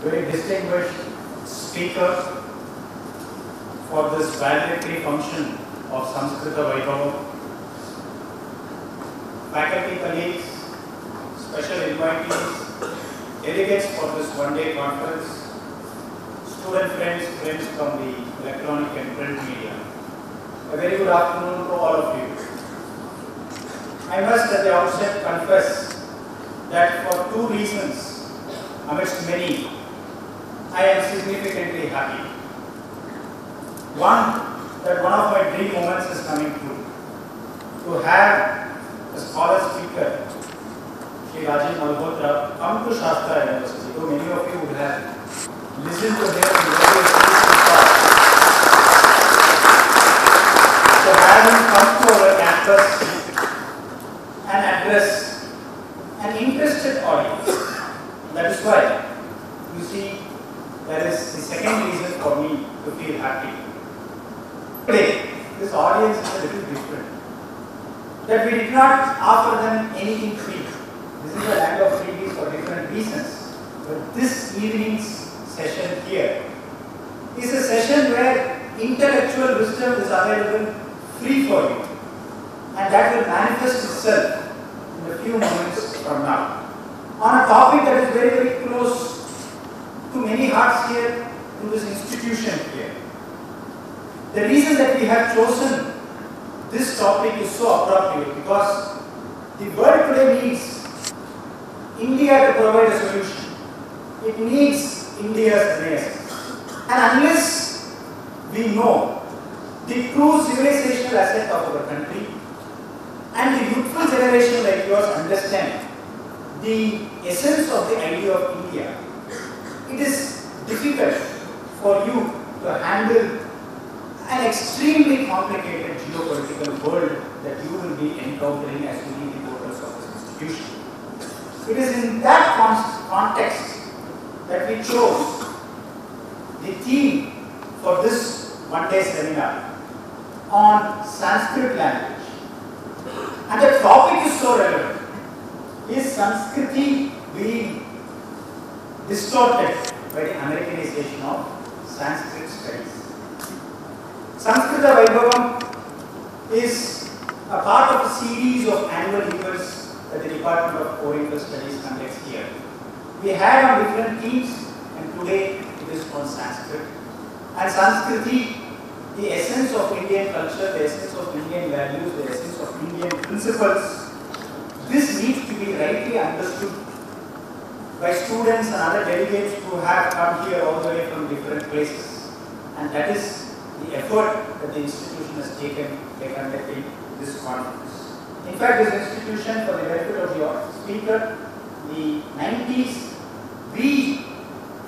very distinguished speaker for this valedictory function of Sanskrita Vaibhavam, faculty colleagues, special invitees, delegates for this one-day conference, student friends from the electronic and print media. A very good afternoon to all of you. I must at the outset confess that for two reasons, amidst many, I am significantly happy. One, that one of my dream moments is coming true. To have a scholar speaker, Rajiv Malhotra, come to Sastra University. So many of you would have listened to him in various talks. So have him come to our campus and address an interested audience. That is why, you see, that is the second reason for me to feel happy. Today, this audience is a little different. That we did not offer them anything free. This is a land of freebies for different reasons. But this evening's session here is a session where intellectual wisdom is available free for you. And that will manifest itself in a few moments from now. On a topic that is very, very close to many hearts here, to this institution here. The reason that we have chosen this topic is so appropriate because the world today needs India to provide a solution. It needs India's renaissance. And unless we know the true civilizational asset of our country and the youthful generation like yours understand the essence of the idea of India, it is difficult for you to handle an extremely complicated geopolitical world that you will be encountering as you leave the portals of this institution. It is in that context that we chose the theme for this one-day seminar on Sanskrit language. And the topic is so relevant. Is Sanskriti being distorted by the Americanization of Sanskrit Studies? Sanskrita Vaibhavam is a part of a series of annual events that the Department of Oriental Studies conducts here. We had on different themes, and today it is on Sanskrit. And Sanskriti, the essence of Indian culture, the essence of Indian values, the essence of Indian principles, this needs to be rightly understood by students and other delegates who have come here all the way from different places. And that is the effort that the institution has taken by conducting this conference. In fact, this institution, for the benefit of your speaker, the 90s, we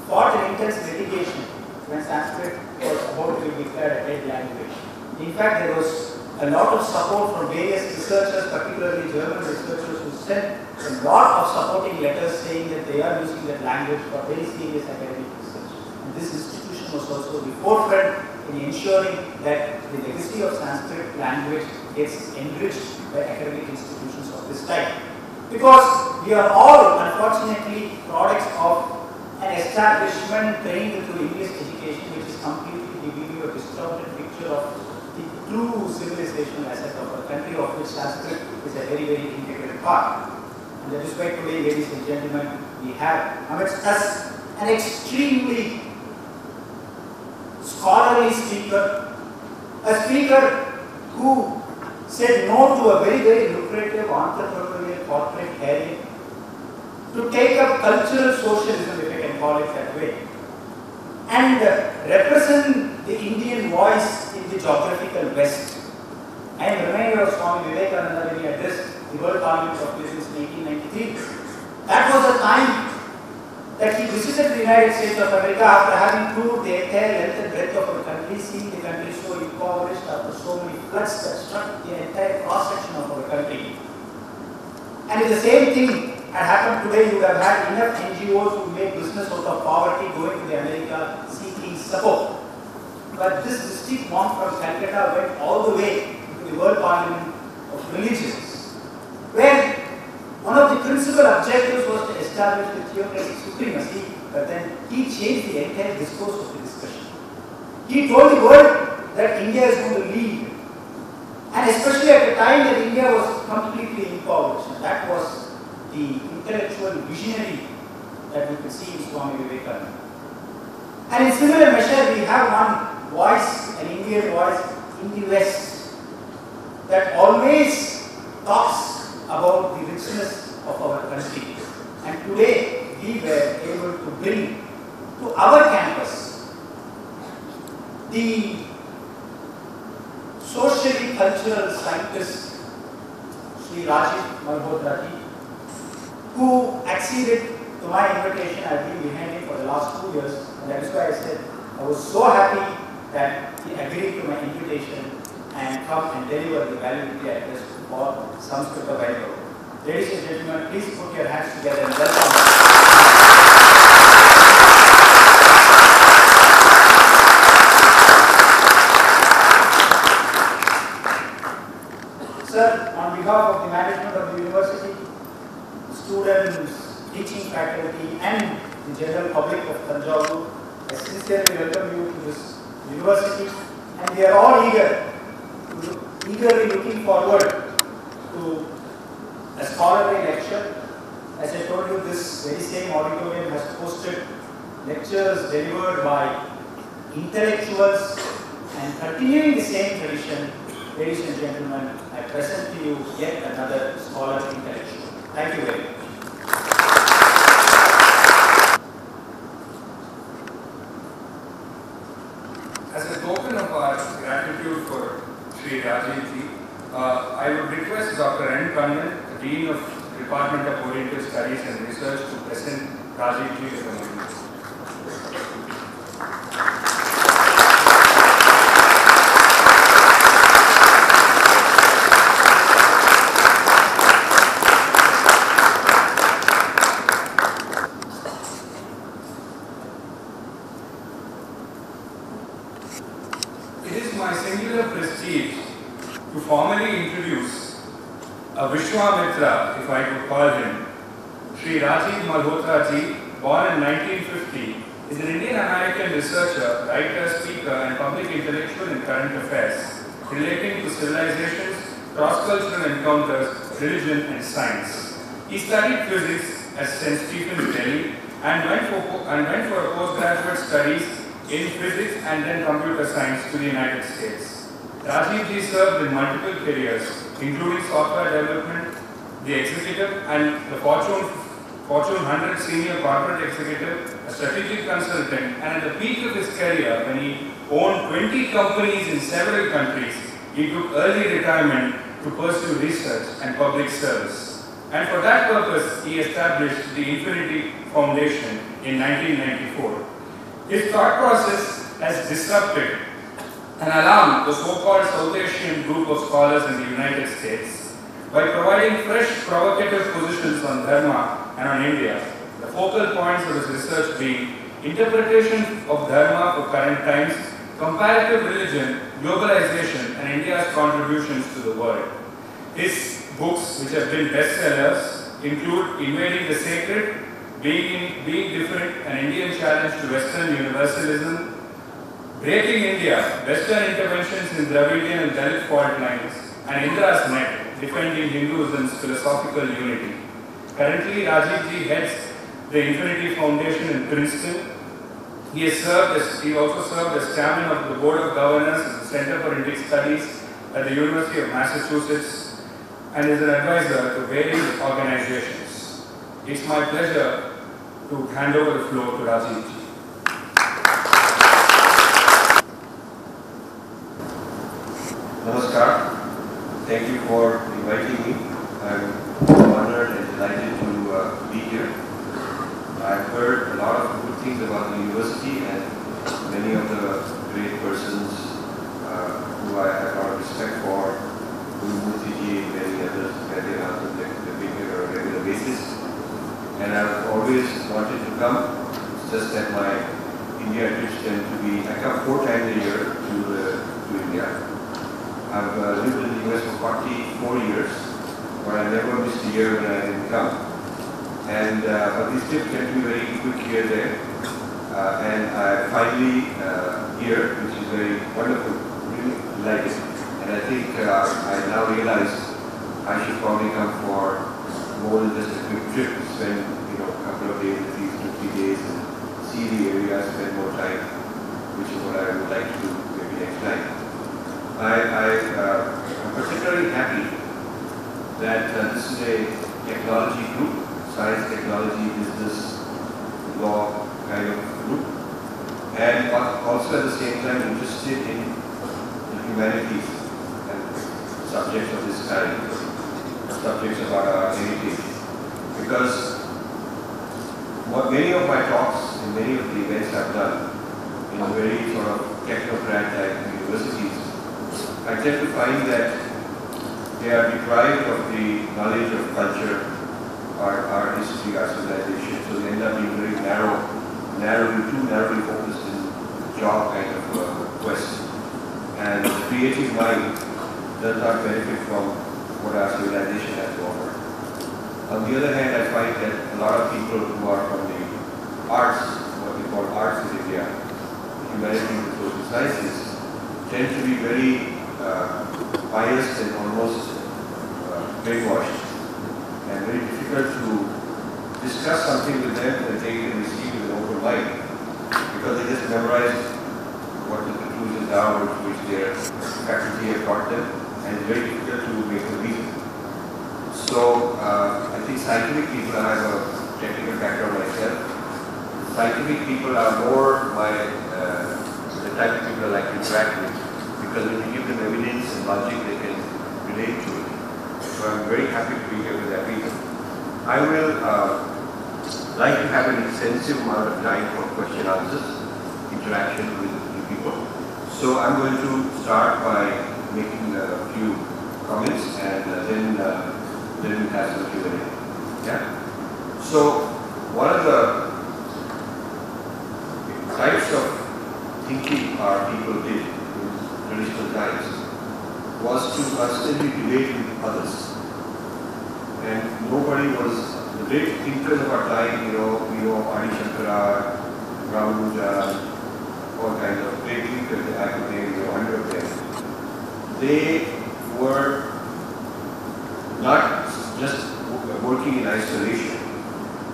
fought an intense litigation when Sanskrit was about to be declared a dead language. In fact, there was a lot of support from various researchers, particularly German researchers, who sent a lot of supporting letters saying that they are using that language for very serious academic research. And this institution was also the forefront in ensuring that the legacy of Sanskrit language gets enriched by academic institutions of this type. Because we are all, unfortunately, products of an establishment trained through English education which is completely giving you a distorted picture of the true civilizational asset of our country, of which Sanskrit is a very, very integral part. And that is why today, ladies and gentlemen, we have amidst us an extremely scholarly speaker, a speaker who said no to a very, very lucrative entrepreneurial corporate career, to take up cultural socialism, if I can call it that way, and represent the Indian voice in the geographical West. I am reminded of Swami Vivekananda when he addressed the World Parliament of Business in 1893. That was the time that he visited the United States of America after having toured the entire length and breadth of our country, seeing the country so impoverished after so many floods that struck the entire cross-section of our country. And if the same thing had happened today, you would have had enough NGOs who make business out of poverty going to the America seeking support. But this district monk from Calcutta went all the way to the World Parliament of Religions, where one of the principal objectives was to establish the theocratic supremacy but then he changed the entire discourse of the discussion. He told the world that India is going to lead, and especially at a time that India was completely impoverished. And that was the intellectual visionary that we could see in Swami Vivekananda. And in similar measure, we have one voice, an Indian voice in the West, that always talks about the richness of our country. And today, we were able to bring to our campus the socially cultural scientist, Sri Rajiv Malhotra, who acceded to my invitation. I've been behind him for the last 2 years, and that is why I said I was so happy that he agreed to my invitation and come and deliver the valuability address for Sanskrita Vaibhav. Ladies and gentlemen, please put your hands together and welcome. Sir, on behalf of the management of the university, students, teaching faculty, and the general public of Tanjavur, I sincerely welcome you to this university, and we are all eagerly looking forward to a scholarly lecture. As I told you, this very same auditorium has hosted lectures delivered by intellectuals, and continuing the same tradition, ladies and gentlemen, I present to you yet another scholar intellectual. Thank you very much. As a token of our gratitude for Sri Rajiv ji, I would request Dr. N. Kannan, the Dean of the Department of Oriental Studies and Research, to present Rajiv ji with a moment. To formally introduce a Vishwamitra, if I could call him, Sri Rajiv Malhotra ji, born in 1950, is an Indian-American researcher, writer, speaker, and public intellectual in current affairs relating to civilizations, cross-cultural encounters, religion, and science. He studied physics at St. Stephen's, Delhi, and went for postgraduate studies in physics and then computer science to the United States. Rajiv ji served in multiple careers, including software development, the executive and the Fortune 100 senior corporate executive, a strategic consultant, and at the peak of his career, when he owned 20 companies in several countries, he took early retirement to pursue research and public service. And for that purpose, he established the Infinity Foundation in 1994. His thought process has disrupted and alarmed the so-called South Asian group of scholars in the United States by providing fresh, provocative positions on Dharma and on India, the focal points of his research being interpretation of Dharma for current times, comparative religion, globalization, and India's contributions to the world. His books, which have been bestsellers, include Invading the Sacred, Being Different, an Indian Challenge to Western Universalism, Breaking India, Western Interventions in Dravidian and Dalit Fault Lines, and Indra's Net, Defending Hinduism's Philosophical Unity. Currently, Rajiv ji heads the Infinity Foundation in Princeton. He also served as chairman of the Board of Governors at the Center for Indic Studies at the University of Massachusetts and is an advisor to various organizations. It's my pleasure to hand over the floor to Rajiv ji. Namaskar. Thank you for inviting me. I'm honored and delighted to be here. I've heard a lot of good things about the university and many of the great persons who I have a lot of respect for, Murthy and many others, that they've been here on a regular basis. And I've always wanted to come. It's just that my India trips tend to be, I come 4 times a year to India. I've lived in the US for 44 years, but I never missed a year when I didn't come. And but these tips tend to be very quick here and there. And I finally here, which is very wonderful, really like it. And I think I now realize I should probably come for more than just a quick trip, spend a couple of days, at least 2 3 days, and see the area, spend more time, which is what I would like to do maybe next time. I'm particularly happy that this is a technology group, science, technology, business, law kind of group, and also at the same time interested in the humanities and subjects of this kind, subjects about our heritage. Because many of my talks and many of the events I've done in very sort of technocrat-like universities, I tend to find that they are deprived of the knowledge of culture, our history, our civilization, so they end up being very too narrowly focused in job kind of quest. And the creative mind does not benefit from what our civilization has to offer. On the other hand, I find that a lot of people who are from the arts, what we call arts in India, humanities and social sciences, tend to be very biased and almost brainwashed, and very difficult to discuss something with them and they can receive with an open mind, because they just memorize what the conclusions are which their faculty have taught them, and it's very difficult to make a reason. So I think scientific people, I have a technical background myself, scientific people are more the type of people I like to interact with, because when you give them evidence and logic, they can relate to it. So I'm very happy to be here with that reason. I will like to have an extensive amount of time for question answers, interaction with the people. So I'm going to start by making a few comments, and then we'll have some Q&A. Yeah. So one of the types of thinking our people did in traditional times was to constantly debate with others. And nobody was, the great thinkers of our time, we know Adi Shankara, Ramanuja, all kinds of great thinkers that I could name, 100 of them. They were not just working in isolation,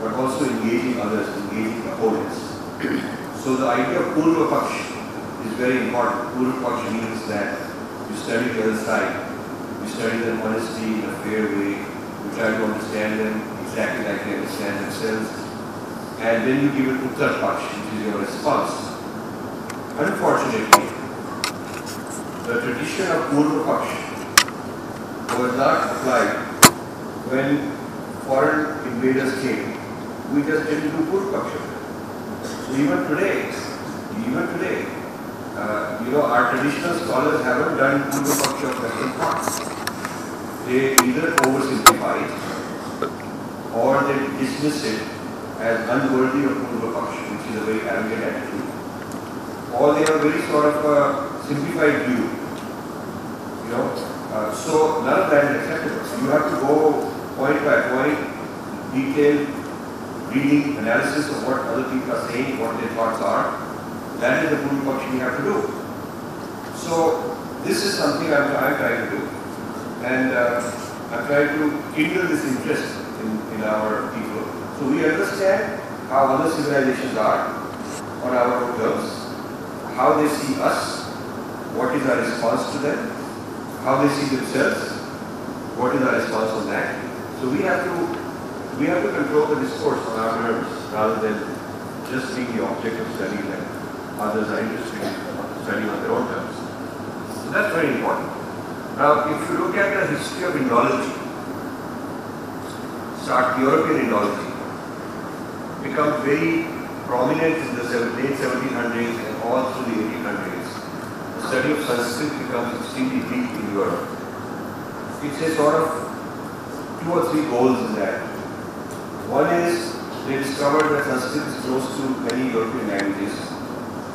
but also engaging others, engaging opponents. So the idea of Purva Paksh is very important. Purva Paksh means that you study the other side, you study them honestly in a fair way, you try to understand them exactly like they understand themselves, and then you give it Uttar Paksh, which is your response. Unfortunately, the tradition of Purva Paksh was not applied when foreign invaders came. We just didn't do Purva Paksh. So even today, our traditional scholars haven't done Purva Paksh of Western thought. They either oversimplify it or they dismiss it as unworthy of Purva Paksh, which is a very arrogant attitude. Or they have a very sort of simplified view. So none of that is acceptable. You have to go point by point, detailed reading, analysis of what other people are saying, what their thoughts are. That is the Purva Paksh we have to do. So this is something I'm trying to do. And I'm trying to kindle this interest in our people. So we understand how other civilizations are on our own terms, how they see us, what is our response to them, how they see themselves, what is our response on that. So we have to control the discourse on our nerves rather than just being the object of study that others are interested in studying on their own terms. So that's very important. Now, if you look at the history of Indology, European Indology becomes very prominent in the late 1700s and all through the 1800s. The study of Sanskrit becomes extremely deep in Europe. It's a sort of 2 or 3 goals in that. One is they discovered that Sanskrit is close to many European languages.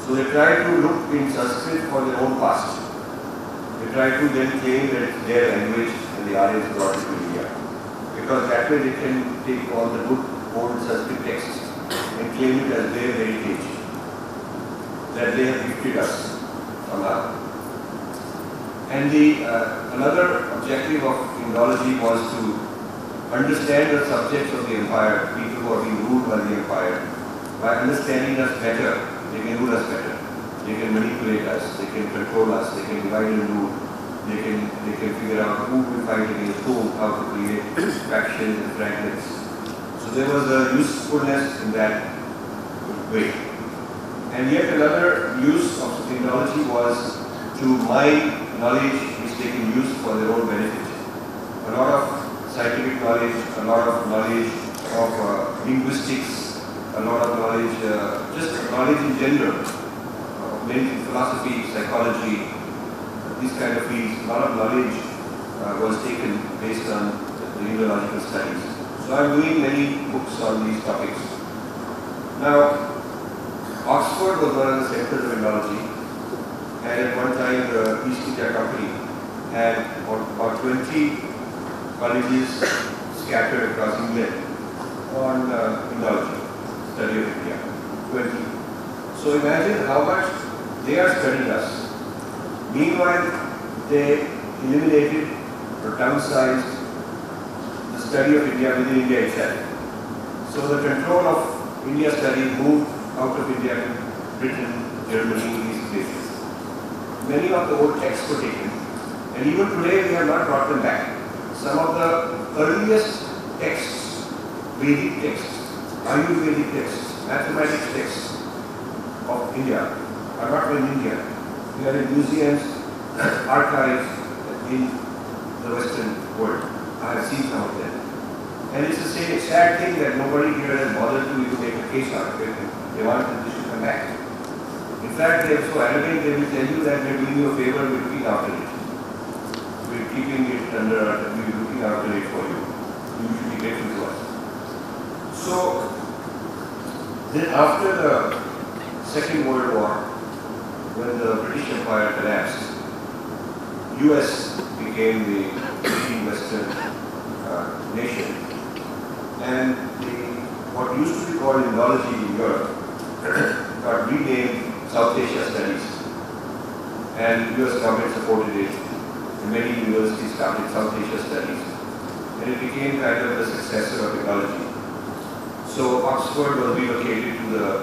So they try to look in Sanskrit for their own past. They try to then claim that it's their language and the Aryans brought it to India. Because that way they can take all the good old Sanskrit texts and claim it as their heritage, that they have gifted us from now. And another objective of indology was to understand the subjects of the empire, people who are being ruled by the empire. By understanding us better, they can rule us better. They can manipulate us, they can control us, they can divide and rule. They can figure out who will fight against whom, how to create factions and fragments. So there was a usefulness in that way. And yet another use of indology was to mine knowledge which they can use for their own benefit. A lot of scientific knowledge, a lot of knowledge of linguistics, a lot of knowledge, just knowledge in general, many philosophy, psychology, these kind of fields. A lot of knowledge was taken based on the indological studies. So I'm doing many books on these topics. Now, Oxford was one of the centers of indology, and at one time the East India Company had about 20 colleges scattered across England on indology, study of India, 20. So imagine how much they are studying us. Meanwhile, they eliminated or downsized the study of India within India itself. So the control of India study moved out of India to Britain, Germany, these places. Many of the old texts were taken, and even today we have not brought them back. Some of the earliest texts, Vedic texts, Ayurvedic texts, mathematics texts of India are not in India. We are in museums, archives in the Western world. I have seen some of them. And it's the same sad thing that nobody here has bothered to even make a case out of it. They want that this should come back. In fact, they are so arrogant, they will tell you that we are doing you a favor, we are looking after it. We are keeping it under, we are looking after it for you. You should be grateful to us. So, then after the Second World War, when the British Empire collapsed, US became the leading Western nation, and what used to be called indology in Europe got renamed South Asia Studies, and US government supported it, and many universities started South Asia Studies, and it became kind of the successor of indology. So Oxford was relocated to the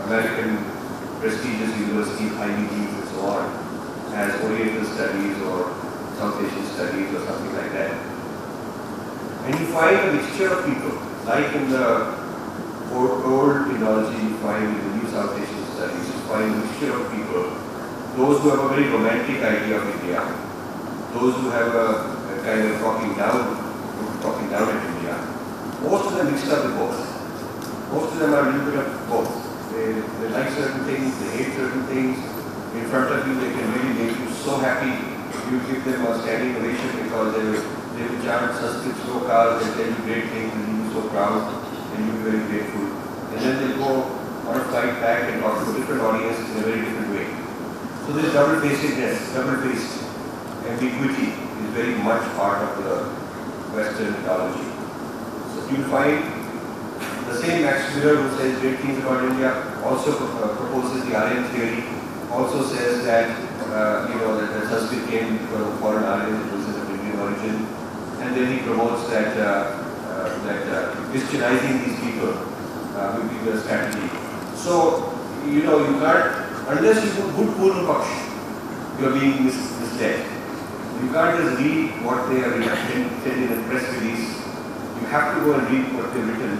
American prestigious universities, Ivy Leagues and so on, as Oriental Studies or South Asian Studies or something like that. And you find a mixture of people, like in the old indology, you find in the new South Asian Studies, you find a mixture of people, those who have a very romantic idea of India, those who have a kind of talking down at India. Most of them mixed up with both. Most of them are a little bit of both. They like certain things, they hate certain things. In front of you, they can really make you so happy. You give them a standing ovation because they will chant Sanskrit slokas and tell you great things and you'll be so proud and you'll be very grateful. And then they go on a flight back and talk to a different audience in a very different way. So this double-facedness, double-faced ambiguity is very much part of the Western mythology. So you'll find the same Max Miller who says great things about India also proposes the Aryan theory, also says that that Sanskrit came from foreign Aryans, it was of Indian origin, and then he promotes that Christianizing these people will be the strategy. So you can't, unless you put good Purva Paksh, you are being misled. You can't just read what they have said in a press release. You have to go and read what they've written.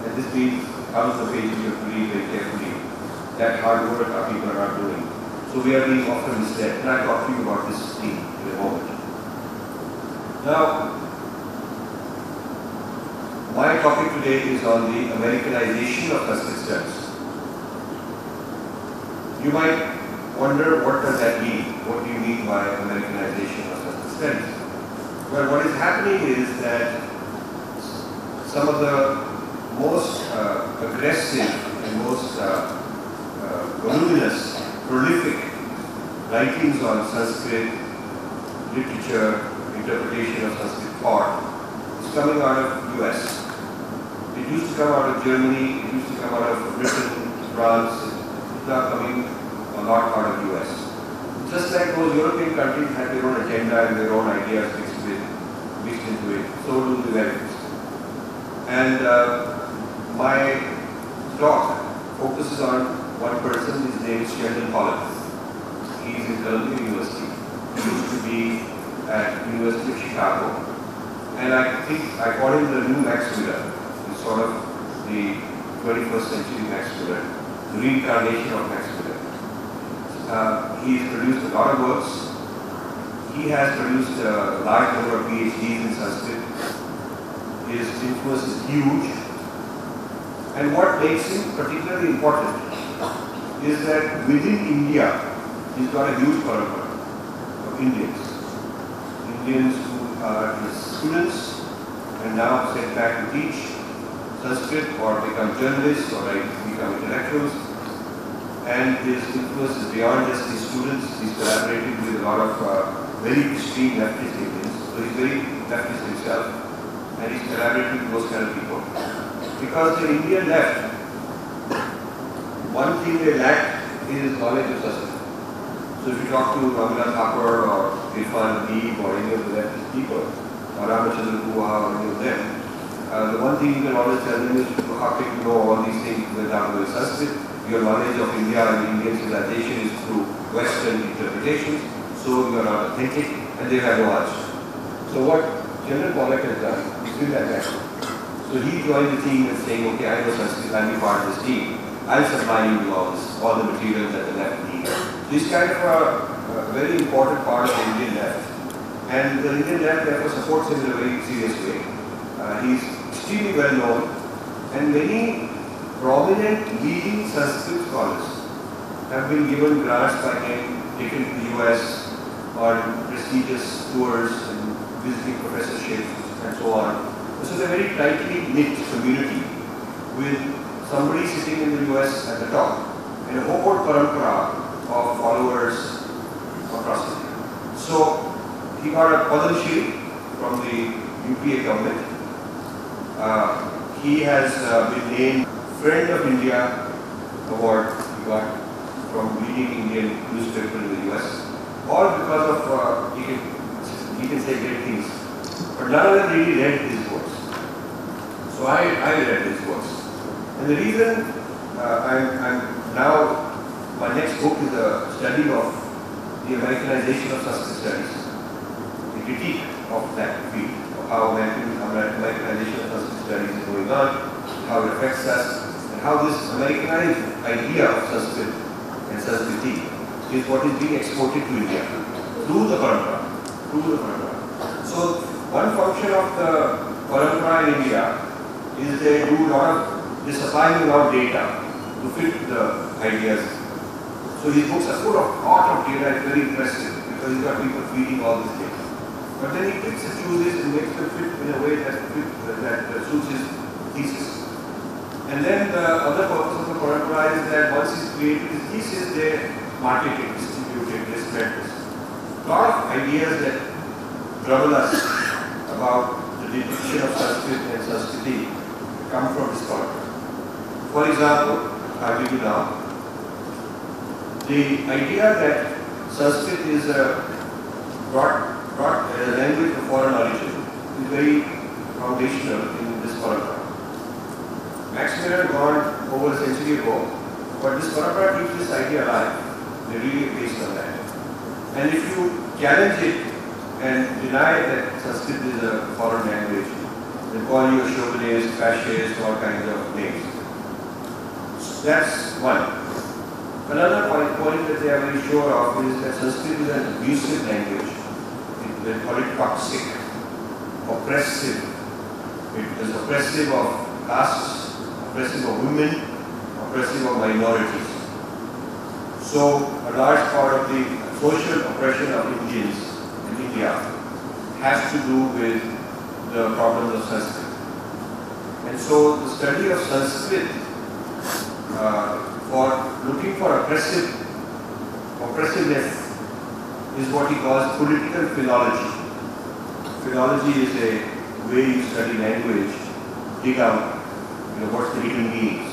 And this means thousands of pages you have to read very carefully. That hard work our people are not doing. So we are being often misled. And I'll talk to you about this theme in a moment. Now, my topic today is on the Americanization of Sanskrit Studies. You might wonder, what does that mean? What do you mean by Americanization of Sanskrit Studies? Well, what is happening is that some of the most aggressive and most voluminous, prolific writings on Sanskrit literature, interpretation of Sanskrit thought is coming out of US. It used to come out of Germany, it used to come out of Britain, France, it's now coming a lot out of US. Just like those European countries have their own agenda and their own ideas mixed into it, so do the Americans. And my talk focuses on one person, his name is Sheldon Pollock. He is in Columbia University. He used to be at University of Chicago. And I think I call him the new Max Muller. He's sort of the 21st century Max Muller, the reincarnation of Max Muller. He has produced a lot of works. He has produced a large number of PhDs in Sanskrit. His influence is huge. And what makes him particularly important is that within India, he's got a huge parampara of Indians. Indians who are his students and now sent back to teach Sanskrit or become journalists or become intellectuals. And his influence is beyond just his students. He's collaborated with a lot of very extreme leftist Indians. So he's very leftist himself. And he's collaborating with those kind of people. Because the Indian left, one thing they lack is knowledge of Sanskrit. So if you talk to Malhotra or Rajiv or any of the leftist people, or Ramachandra Guha or any of them, the one thing you can always tell them is how can you know all these things without knowing Sanskrit. Your knowledge of India and Indian civilization is through Western interpretations, so you are not authentic and they have no answer. So what General Pollock has done is do that actually. So he joined the team and saying, okay, I know Sanskrit, I'll be part of this team. I'll supply you with all the materials that the left needs. So he's kind of a very important part of the Indian left. And the Indian left therefore supports him in a very serious way. He's extremely well known and many prominent leading Sanskrit scholars have been given grants by him, taken to the US on prestigious tours and visiting professorships and so on. So they're a very tightly knit community with somebody sitting in the US at the top and a whole parampara of followers across India. So he got a Padma Shri from the UPA government. He has been named Friend of India award he got from leading Indian newspaper in the US. All because of, he can say great things. But none of them really read his works. So I read his works. And the reason I'm now, my next book is a study of the Americanization of Sanskrit Studies, the critique of that field, of how Americanization of Sanskrit Studies is going on, how it affects us, and how this Americanized idea of Sanskrit and Sanskriti is what is being exported to India through the parampara. So one function of the parampara in India is they supply you a lot of data to fit the ideas. So his books are full of lot of data. It's very impressive because he's got people feeding all this data. But then he picks and chooses and makes them fit in a way that suits his thesis. And then the other purpose of the parampara is that once he's created his thesis, they market it, distribute it, they spread this. A lot of ideas that trouble us about the depiction of Sanskrit and Sanskriti come from this parampara. For example, I'll give you now, the idea that Sanskrit is brought as a language of foreign origin is very foundational in this parampara. Max Muller had gone over a century ago, but this parampara keeps this idea alive. They're really based on that. And if you challenge it and deny that Sanskrit is a foreign language, they call you a chauvinist, fascist, all kinds of names. That's one. Another point that they are very sure of is that Sanskrit is an abusive language. They call it toxic, oppressive. It is oppressive of castes, oppressive of women, oppressive of minorities. So a large part of the social oppression of Indians in India has to do with the problems of Sanskrit. And so the study of Sanskrit for looking for oppressiveness is what he calls political philology. Philology is a way you study language, dig out what's the hidden meanings,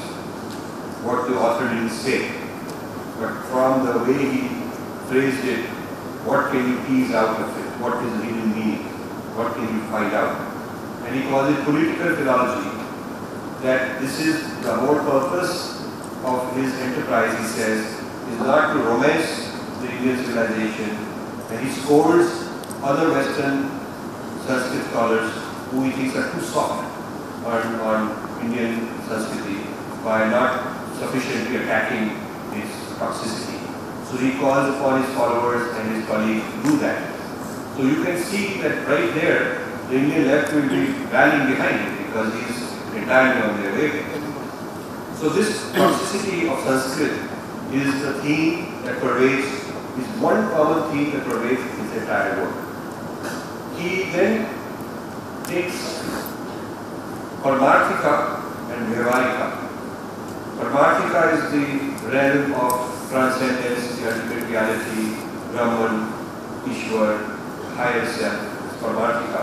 what the author didn't say, but from the way he phrased it, what can you tease out of it, what is the hidden meaning, what can you find out. And he calls it political philology, that this is the whole purpose of his enterprise, he says, is not to romance the Indian civilization, and he scolds other Western Sanskrit scholars who he thinks are too soft on Indian Sanskriti by not sufficiently attacking its toxicity. So he calls upon his followers and his colleagues to do that. So you can see that right there, the Indian left will be rallying behind him because he is entirely on their way. So this toxicity of Sanskrit is the theme that pervades, is one common theme that pervades his entire work. He then takes Paramarthika and Vyavaharika. Paramarthika is the realm of transcendence, the ultimate reality, Brahman, Ishwar, higher self, is Paramarthika.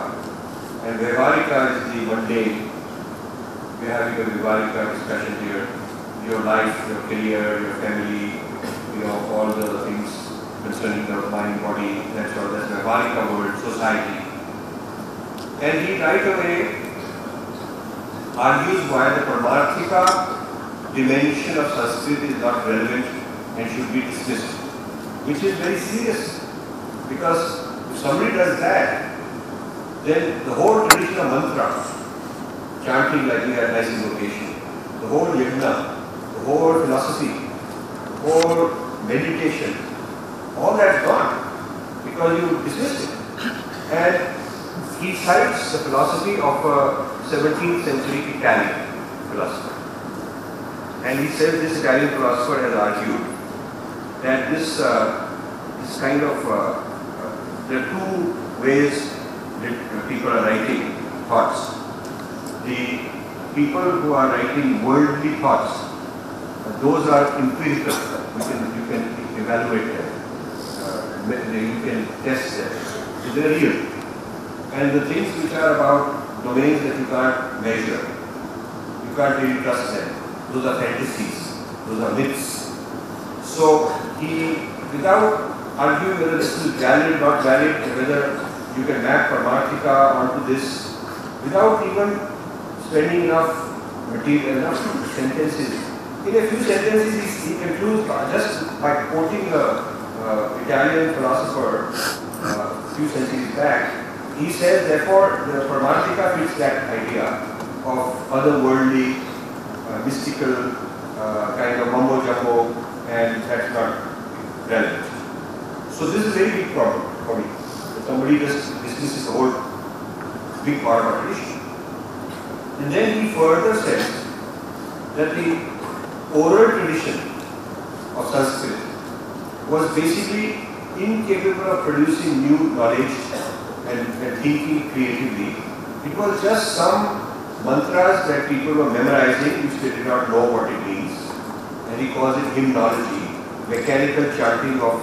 And Vyavaharika is the mundane. We are having a Vyavaharika discussion here. Your life, your career, your family, all the things concerning the mind, body, that's all, that's Vyavaharika world, society. And he right away argues why the Paramarthika dimension of Sanskrit is not relevant and should be dismissed, which is very serious, because if somebody does that, then the whole tradition of mantra, chanting like we had nice invocation, the whole yajna, the whole philosophy, the whole meditation, all that's gone because you dismissed it. And he cites the philosophy of a 17th century Italian philosopher. And he says this Italian philosopher has argued that this kind of, there are two ways that people are writing thoughts. The people who are writing worldly thoughts, those are empirical. You can evaluate them. You can test them. So they are real. And the things which are about domains that you can't measure, you can't really trust them. Those are fantasies. Those are myths. So he, without arguing whether this is valid, not valid, whether you can map Paramarthika onto this, without even spending enough material, enough sentences. In a few sentences, he concludes just by quoting an Italian philosopher a few centuries back. He says, therefore, the Paramarthika fits that idea of otherworldly, mystical, kind of mumbo jumbo, and that's not relevant. So this is a very big problem for me. If somebody just dismisses the whole big part of our tradition. And then he further says that the oral tradition of Sanskrit was basically incapable of producing new knowledge and thinking creatively. It was just some mantras that people were memorizing which they did not know what it means. And he calls it hymnology, mechanical chanting of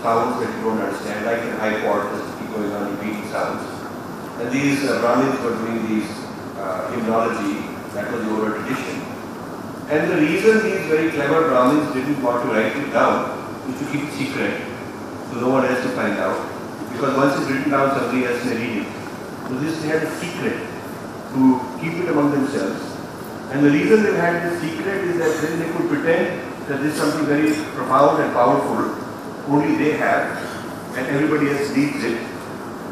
sounds that you don't understand, like an iPod, just keep going on repeating sounds. And these Brahmins were doing these hymnology, that was the oral tradition. And the reason these very clever Brahmins didn't want to write it down is to keep it secret, so no one else to find out. Because once it's written down, somebody else may read it. So this they had a secret to keep it among themselves. And the reason they had this secret is that then they could pretend that this is something very profound and powerful, only they have, and everybody else needs it,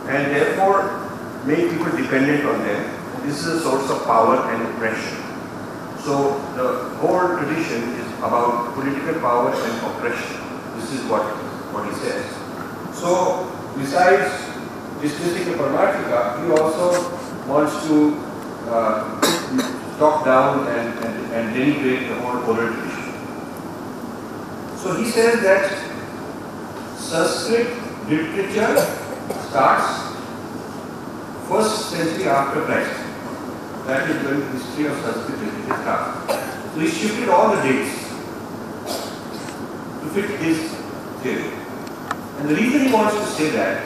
and therefore make people dependent on them. And this is a source of power and oppression. So the whole tradition is about political power and oppression. This is what he says. So besides dismissing the Paramarthika, he also wants to talk down and denigrate the whole oral tradition. So he says that Sanskrit literature starts 1st century after Christ. That is when the history of Sanskrit literature starts. So he shifted all the dates to fit his theory. And the reason he wants to say that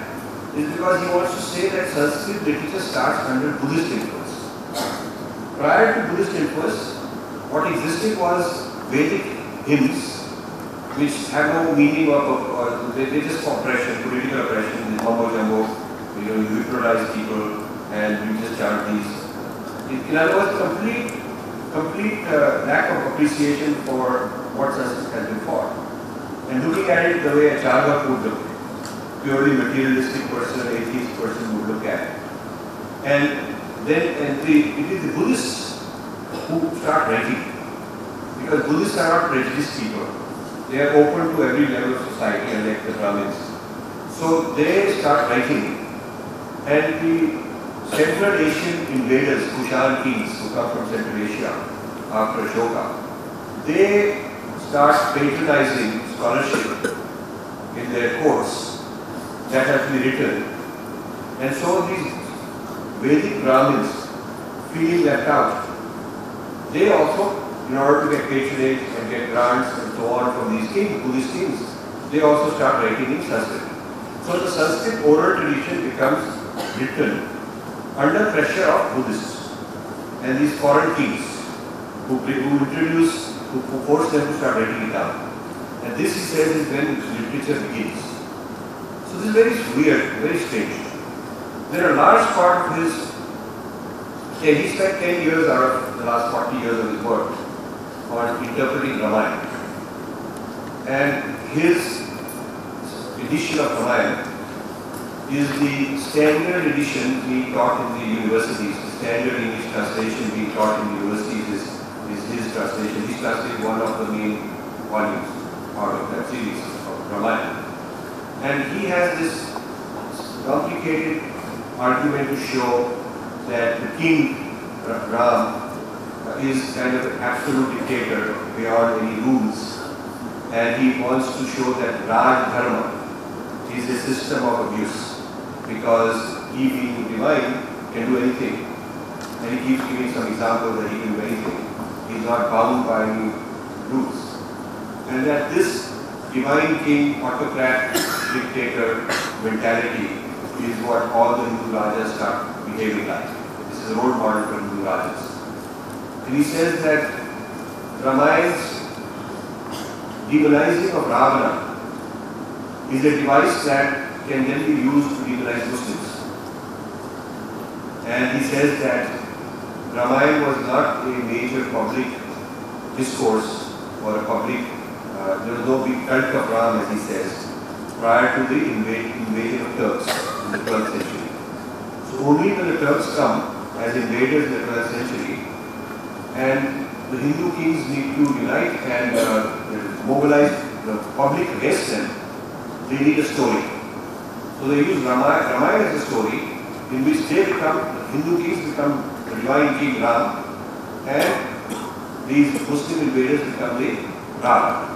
is because he wants to say that Sanskrit literature starts under Buddhist influence. Prior to Buddhist influence, what existed was Vedic hymns which have no meaning of they just oppression, political oppression, mumbo jumbo, you hypnotize people and you just chant these. In other words, complete lack of appreciation for what Sanskrit has been for. And looking at it the way a Charvak would look, purely materialistic person, atheist person would look at it. And then it is the Buddhists who start writing. Because Buddhists are not prejudiced people. They are open to every level of society, unlike the Brahmins. So they start writing. And the Central Asian invaders, Kushan kings who come from Central Asia after Ashoka, they start patronizing scholarship in their courts that has to be written. And so these Vedic Brahmins, feeling left out, they also, in order to get patronage and get grants and so on from these kings, Buddhist kings, they also start writing in Sanskrit. So the Sanskrit oral tradition becomes written under pressure of Buddhists and these foreign kings who force them to start writing it down. And this, he says, is when literature begins. So this is very weird, very strange. There are large part of his, he spent 10 years out of the last 40 years of his work on interpreting Ramayana. And his edition of Ramayana is the standard edition being taught in the universities. The standard English translation being taught in the universities is his translation. He translated one of the main volumes out of that series of Ramayana. And he has this complicated argument to show that the king, Ram, is kind of an absolute dictator beyond any rules. And he wants to show that Raj Dharma is a system of abuse because he, being divine, can do anything. And he keeps giving some examples that he can do anything. He is not bound by any rules. And that this divine king, autocrat, dictator mentality is what all the Hindu Rajas start behaving like. This is a role model for Hindu Rajas. And he says that Ramayan's demonizing of Ravana is a device that can then be used to demonize Muslims. And he says that Ramayana was not a major public discourse or a public, there was no big cult of Ram, as he says, prior to the invasion of Turks in the 12th century. So only when the Turks come as invaders in the 12th century, and the Hindu kings need to unite and mobilize the public against them, they need a story. So they use Ramayana as a story in which they become, the Hindu kings become the divine king Ram, and these Muslim invaders become the Ram.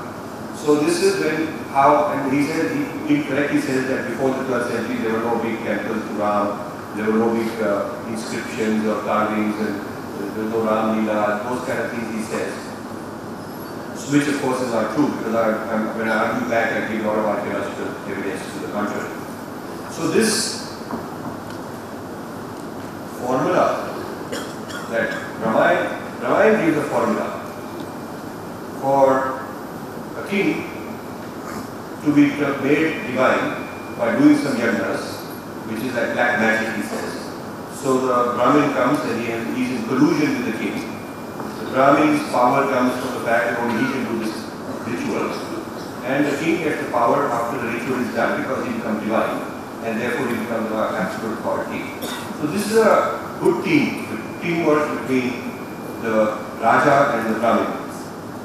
So this is when and he said, he incorrectly says that before the 12th century there were no big temples to Ram, there were no big inscriptions or carvings, and there was no Ram Leela, those kind of things he says. Which of course is not true, because when I argue back I give a lot of archaeological evidence to the contrary. So this formula that Ramayana gives a formula for a king to be made divine by doing some yagnas, which is like black magic, he says. So the Brahmin comes and he is in collusion with the king. The Brahmin's power comes from the fact that only he can do this ritual. And the king gets the power after the ritual is done because he becomes divine. And therefore he becomes the absolute authority. So this is a good teamwork between the Raja and the Brahmin.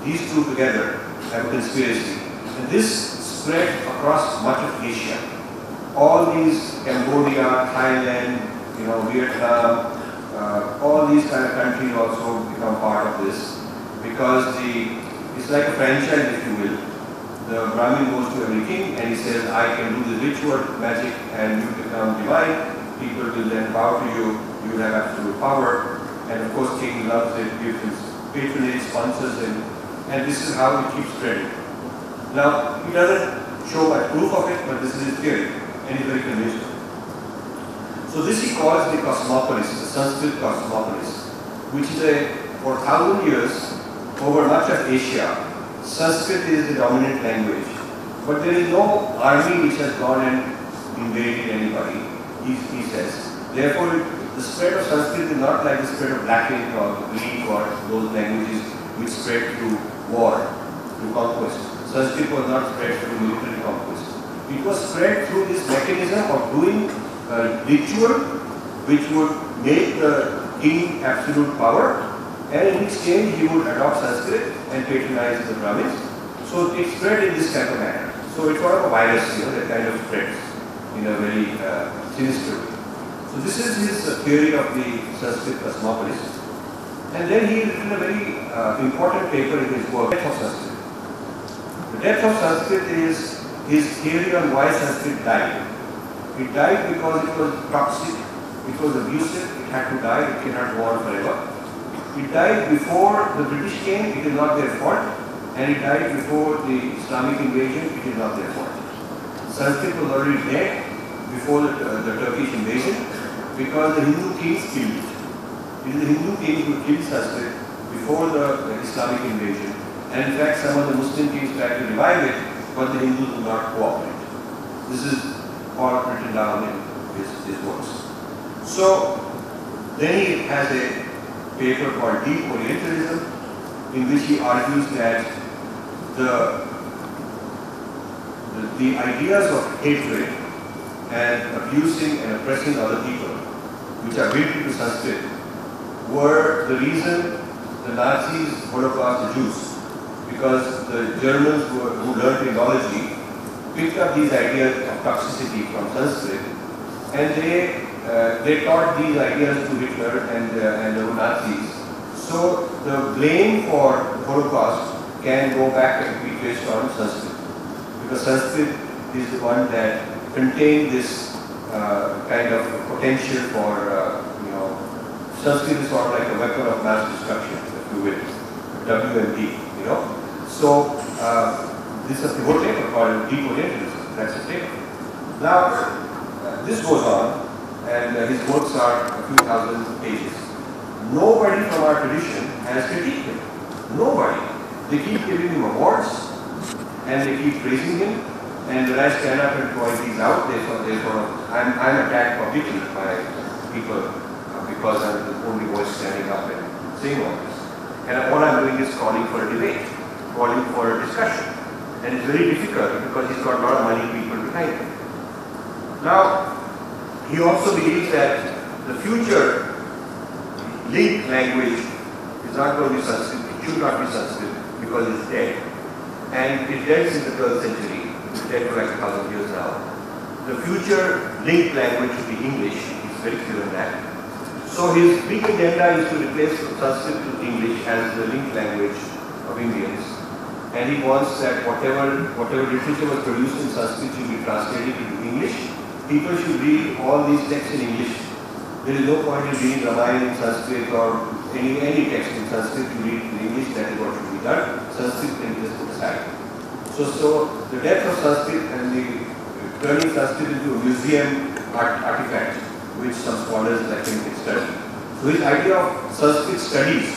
These two together have a conspiracy. And this spread across much of Asia. All these, Cambodia, Thailand, Vietnam, all these kind of countries also become part of this, because it's like a franchise, if you will. The Brahmin goes to every king and he says, I can do the ritual magic and you become divine. People will then bow to you, you will have absolute power. And of course, king loves it, gives his patronage, sponsors him, and this is how it keeps spreading. Now, he doesn't show much proof of it, but this is his theory, and he's very convinced. So this he calls the cosmopolis, the Sanskrit cosmopolis, which is for 1,000 years over much of Asia, Sanskrit is the dominant language. But there is no army which has gone and invaded anybody, he says. Therefore, the spread of Sanskrit is not like the spread of Latin or Greek or those languages which spread through war, through conquest. Sanskrit was not spread through military conquest. It was spread through this mechanism of doing ritual which would make the king absolute power, and in exchange he would adopt Sanskrit and patronize the Brahmins. So it spread in this kind of manner. So it's sort of a virus, that kind of spreads in a very sinister way. So this is his theory of the Sanskrit cosmopolis. And then he written a very important paper in his work, Death of Sanskrit. The Death of Sanskrit is his theory on why Sanskrit died. It died because it was toxic, it was abusive, it had to die, it cannot go on forever. It died before the British came, it is not their fault, and it died before the Islamic invasion, it is not their fault. Sanskrit was already dead before the Turkish invasion because the Hindu kings killed it. It is the Hindu kings who killed Sanskrit before the Islamic invasion, and in fact some of the Muslim kings tried to revive it, but the Hindus do not cooperate. This is all written down in his works. So then he has a paper called Deep Orientalism, in which he argues that the ideas of hatred and abusing and oppressing other people, which are built into Sanskrit, were the reason the Nazis Holocaust the Jews, because the Germans who learned indology picked up these ideas of toxicity from Sanskrit, and they taught these ideas to Hitler and the Nazis. So the blame for the Holocaust can go back and be traced on Sanskrit, because Sanskrit is the one that contained this kind of potential for, Sanskrit is sort of like a weapon of mass destruction, if you will, WMD, So this is a whole paper called Deep Orientalism, that's a paper. Now, this goes on, and his works are a few thousand pages. Nobody from our tradition has critiqued him. Nobody. They keep giving him awards, and they keep praising him, and when I stand up and point these out, I'm attacked publicly by people because I'm the only voice standing up and saying all this. And all I'm doing is calling for a debate, calling for a discussion. And it's very difficult because he's got a lot of money people behind him. Now, he also believes that the future linked language is not going to be Sanskrit, it should not be Sanskrit because it's dead. And it dead since the 12th century, it's dead for like 1,000 years now. The future linked language should be English, he's very clear on that. So his big agenda is to replace Sanskrit with English as the linked language of Indians. And he wants that whatever literature was produced in Sanskrit should be translated into English. People should read all these texts in English. There is no point in reading Ramayana in Sanskrit or any text in Sanskrit to read in English. That is what should be done. Sanskrit can just put aside. So the death of Sanskrit and the turning Sanskrit into a museum artifact, which some scholars like him can study. So his idea of Sanskrit studies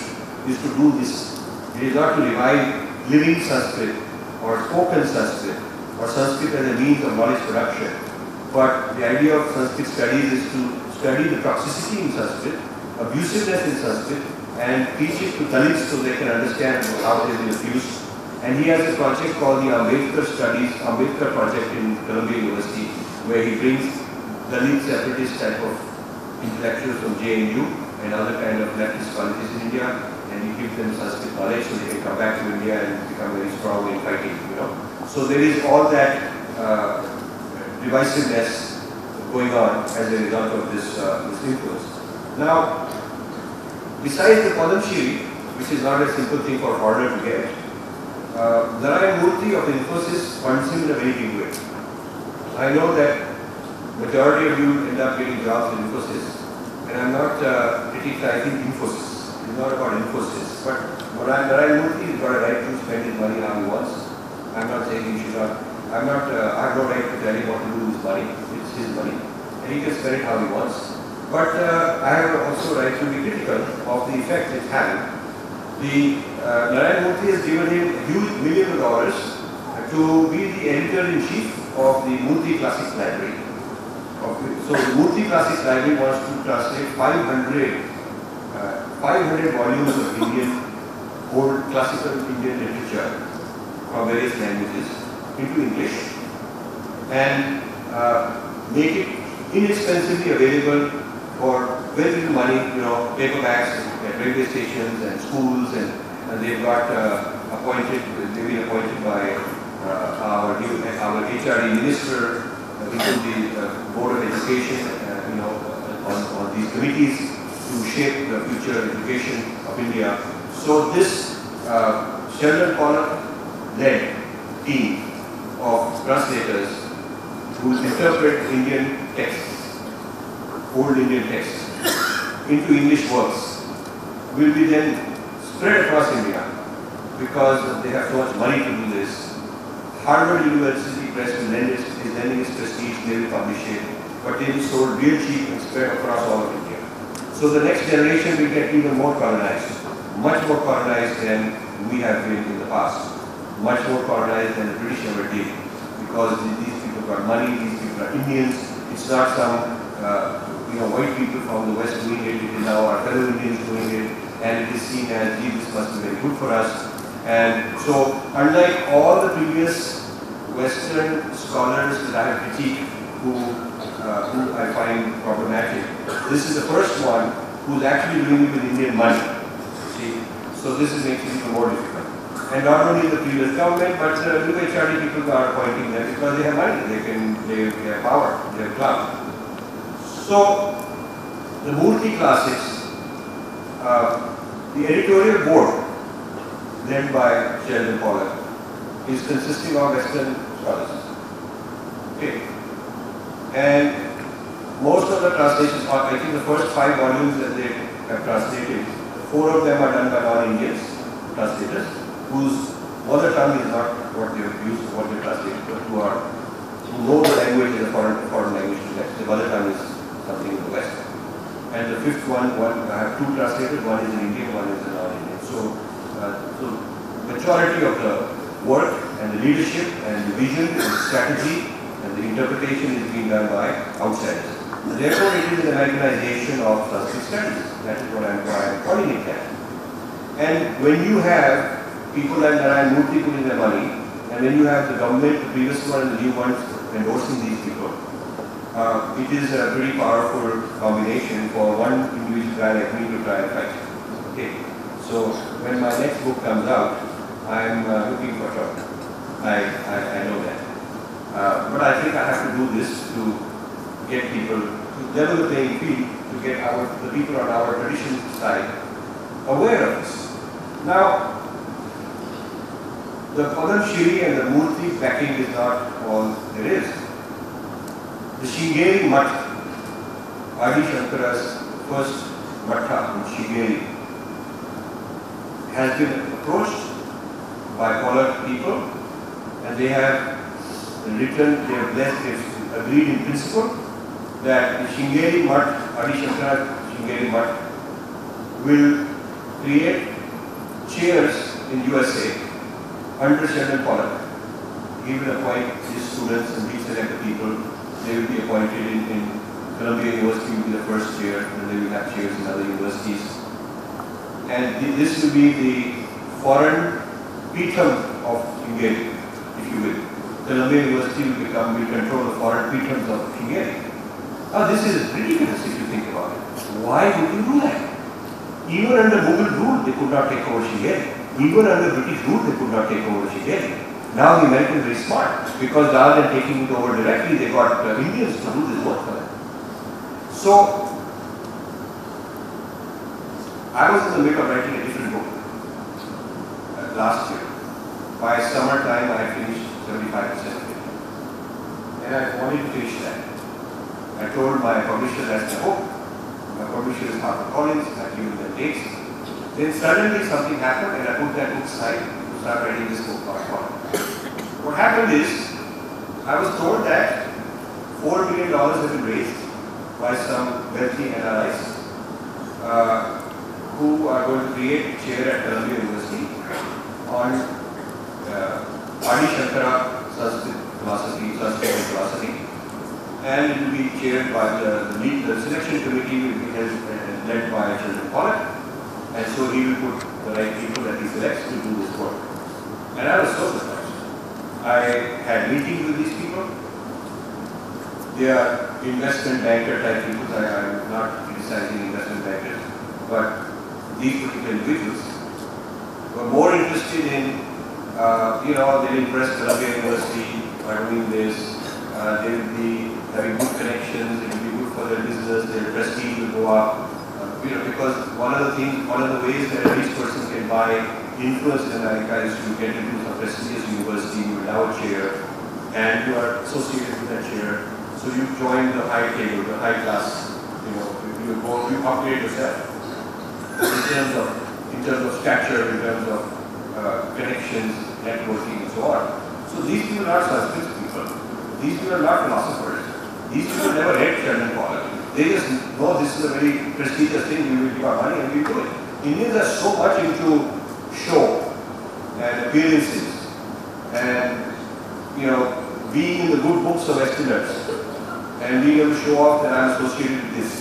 is to do this. It is not to revive living Sanskrit or spoken Sanskrit or Sanskrit as a means of knowledge production. But the idea of Sanskrit studies is to study the toxicity in Sanskrit, abusiveness in Sanskrit, and teach it to Dalits so they can understand how it has been abused. And he has a project called the Ambedkar Project in Columbia University, where he brings Dalit separatist type of intellectuals from JNU and other kind of leftist colleges in India, and he gives them Sanskrit knowledge so they can come back to India and become very strong in fighting, So there is all that divisiveness going on as a result of this influence. Now, besides the Padam Shri, which is not a simple thing for a foreigner to get, Narayan Murthy of Infosys funds him in a very big way. I know that majority of you end up getting jobs in Infosys, and I'm not criticizing Infosys. It's not about Infosys, but Narayan Murthy has got a right to spend his money how he wants. I'm not saying he should not. I have no right to tell him what to do with his money. It's his money, and he can spend it how he wants. But I have also right to be critical of the effect it's having. Narayan Murthy has given him a huge $1 million to be the editor-in-chief of the Murthy Classics Library. So the Murthy Classics Library wants to translate 500 volumes of old classical Indian literature from various languages into English and make it inexpensively available for very little money, paperbacks at railway stations and schools, and they've got they've been appointed by our HRD minister into the Board of Education, on these committees to shape the future education of India. So this Sheldon Pollock led team of translators who interpret Indian texts, old Indian texts, into English works, will be then spread across India because they have so much money to do this. Harvard University Press will lend is lending its prestige, they will publish it, but they will be sold real cheap and spread across all of India. So the next generation will get even more colonized, much more colonized than we have been in the past, much more colonized than the British ever did, because these people got money, these people are Indians. It's not some white people from the West doing it. It is now our fellow Indians doing it, and it is seen as, gee, this must be very good for us. And so, unlike all the previous Western scholars that I have critiqued, who I find problematic, this is the first one who's actually doing it with Indian money. See, so this makes it even more difficult. And not only the previous government, but new HRD people are appointing them because they have money, they have power, they have clout. So, the Murthy Classics, the editorial board, led by Sheldon Pollock, is consisting of Western scholars. Okay. And most of the translations, I think the first 5 volumes that they have translated, 4 of them are done by non-Indians, translators, whose mother tongue is not what they have used, what they translate, but who know the language as a foreign language to them. The mother tongue is something in the West. And the 5th one, I have 2 translators, one is an Indian, one is a non-Indian. So majority of the work and the leadership and the vision and the strategy and the interpretation is being done by outsiders. Therefore, it is an Americanization of Sanskrit Studies. That is what I am calling it that. And when you have people like Narayan Murthy putting their money, and when you have the government, the previous one and the new ones endorsing these people, it is a pretty powerful combination for one individual guy like me to try and fight. Okay. So when my next book comes out, I'm looking for trouble. I know that. But I think I have to do this to get people, to level the playing field, to get the people on our tradition side aware of this. Now, the Padam Shri and the Murthy backing is not all there is. The Shringeri Math, Adi Shankara's first Matha in Shringeri, has been approached by Pollock people, and they have written, they have agreed in principle that the Shringeri Math, Adi Shankara Shringeri Math, will create chairs in USA under Sheldon Pollock. He will appoint his students and he select the people. They will be appointed in Columbia University will be the first chair, and they will have chairs in other universities. And this will be the foreign Pitham of Shringeri, if you will. Columbia University will control the foreign Pithams of Shringeri. Now this is ridiculous if you think about it. Why would you do that? Even under Mughal rule, they could not take over Shringeri. Even under British rule, they could not take over Shringeri. Now the Americans are very smart, because rather than taking it over directly, they got Indians to do this work for them. So, I was in the middle of writing a different book last year. By summertime, I had finished 75% of it. And I wanted to finish that. I told my publisher that's my hope. My publisher is HarperCollins, I given them dates. Then suddenly something happened and I put that book aside to start writing this book part 1. What happened is, I was told that $4 million has been raised by some wealthy NRIs who are going to create a chair at Columbia University on Adi Shankara Sanskrit philosophy, Sanskrit philosophy, and it will be chaired by the selection committee will be led by Sheldon Pollock, and so he will put the right people that he selects to do this work. And I was so surprised. I had meetings with these people. They are investment banker type people. I am not criticizing investment bankers, but these particular individuals were more interested in, they'll impress Columbia University by doing this. They will be having good connections. It will be good for their business. Their prestige will go up. Because one of the ways that a rich person can buy influence in America is to get into some prestigious university. You will have a chair, and you are associated with that chair. So you join the high table, the high class. You upgrade yourself in terms of stature, in terms of connections, networking, and so on. So these people are Sanskrit people. These people are not philosophers. These people never read Sheldon Pollock. They just know this is a very prestigious thing. We will give our money and we do it. Indians are so much into show and appearances and being in the good books of Westerners and being able to show off that I am associated with this.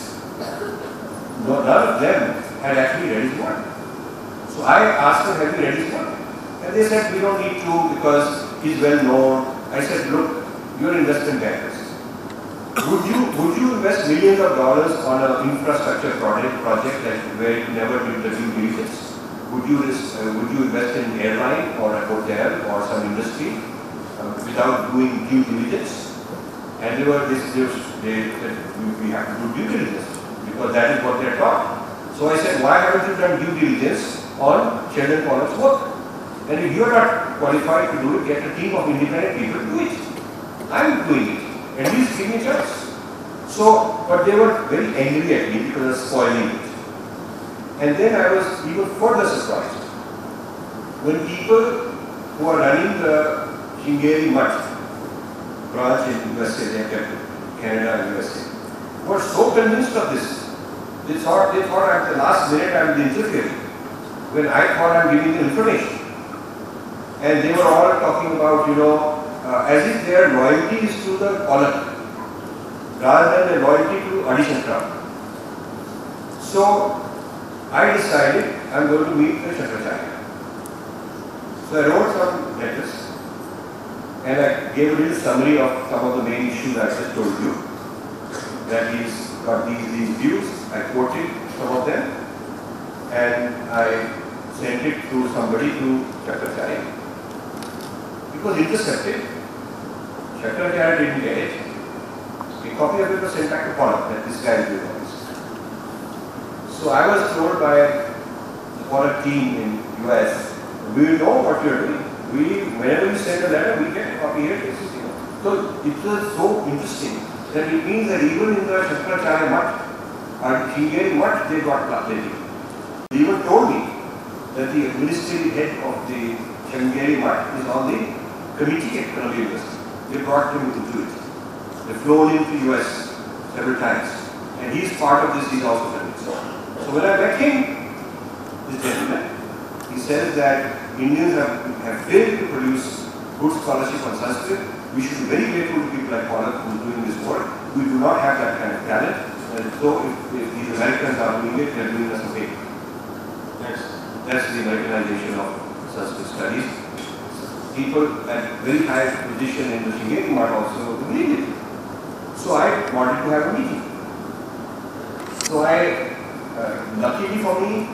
None of them had actually read his work. So I asked them, have you read his work? And they said, we don't need to because he's well known. I said, look, you're investment bankers. Would you invest millions of dollars on an infrastructure project where you never did the due diligence? Would you invest in an airline or a hotel or some industry without doing due diligence? And they said we have to do due diligence because that is what they're taught. So I said, why haven't you done due diligence on Sheldon Pollock's work? And if you are not qualified to do it, get a team of independent people to do it. I'm doing it. At least give me a chance. So, but they were very angry at me because I was spoiling it. And then I was even further surprised when people who are running the Shingeri Mutt branch in USA, Canada and USA, were so convinced of this. They thought at the last minute I would interfere when I thought I'm giving them information. And they were all talking about, as if their loyalty is to the Pollock rather than their loyalty to Adi Shankara. So I decided I'm going to meet the Shankaracharya. So I wrote some letters and I gave a little summary of some of the main issues I just told you. That he's got these views. I quoted some of them and I sent it to somebody to Shankaracharya. It was intercepted. Shankaracharya didn't get it. A copy of it was sent back to Pollock that this guy is doing all this. So I was told by the Pollock team in US, we will know what you are doing. Whenever you send a letter, we get a copy here. So it was so interesting that it means that even in the Shankaracharya Mutt, or Shingeri Mutt, they got plenty. They even told me that the administrative head of the Shingeri Mutt is on the committee at Columbia University. They brought him into it. They've flown him to US several times. And he's part of this, he's also convinced. So when I met him, this gentleman, he says that Indians have failed to produce good scholarship on Sanskrit. We should be very grateful to people like Pollock who are doing this work. We do not have that kind of talent. And so if these Americans are doing it, they're doing us a favor. That's the Americanization of Sanskrit Studies. People at very high position in the Shingeri Mutt also believe it. So I wanted to have a meeting. So luckily for me,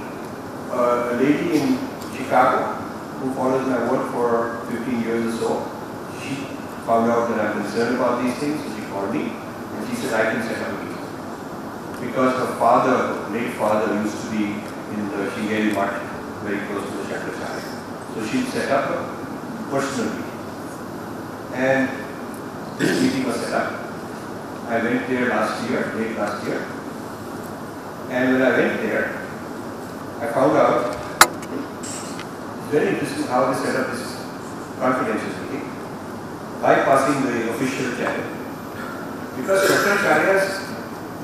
a lady in Chicago who follows my work for 15 years or so, she found out that I'm concerned about these things, so she called me and she said I can set up a meeting. Because her father, late father, used to be in the Shingeri Mutt, very close to the Shankaracharya. So she set up a personal meeting. And this meeting was set up. I went there late last year. And when I went there, I found out, it's very interesting how they set up this confidential meeting, bypassing the official channel. Because Shankaracharya's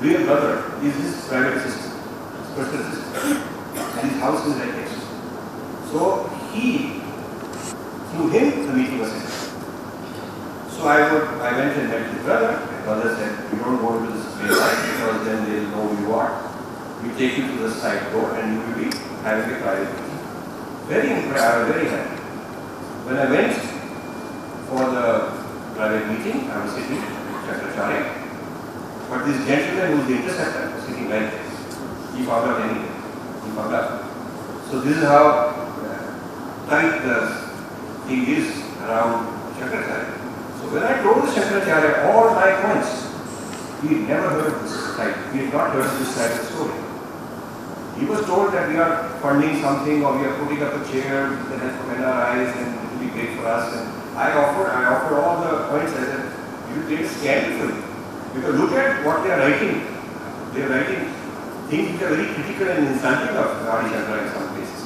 real brother is his private assistant, his personal assistant. and his house is right next. So through him, the meeting was held. So I went and met his brother. My brother said, you don't go into this main line because then they'll know who you are. We take you to the side door and you will be having a private meeting. Very impressed, I was very happy. When I went for the private meeting, I was sitting with Chakracharya. But this gentleman who was the interceptor was sitting right there. He found out anything. He found out. So this is how tight the thing is around Shankaracharya. So when I told Shankaracharya all my points, he had never heard of this type. He had not heard of this type of story. He was told that we are funding something or we are putting up a chair with the help of NRIs and it will be great for us. And I offered all the points. I said, it will take a scandal for you. Because look at what they are writing. They are writing things which are very critical and insulting of Adi Shankara in some places.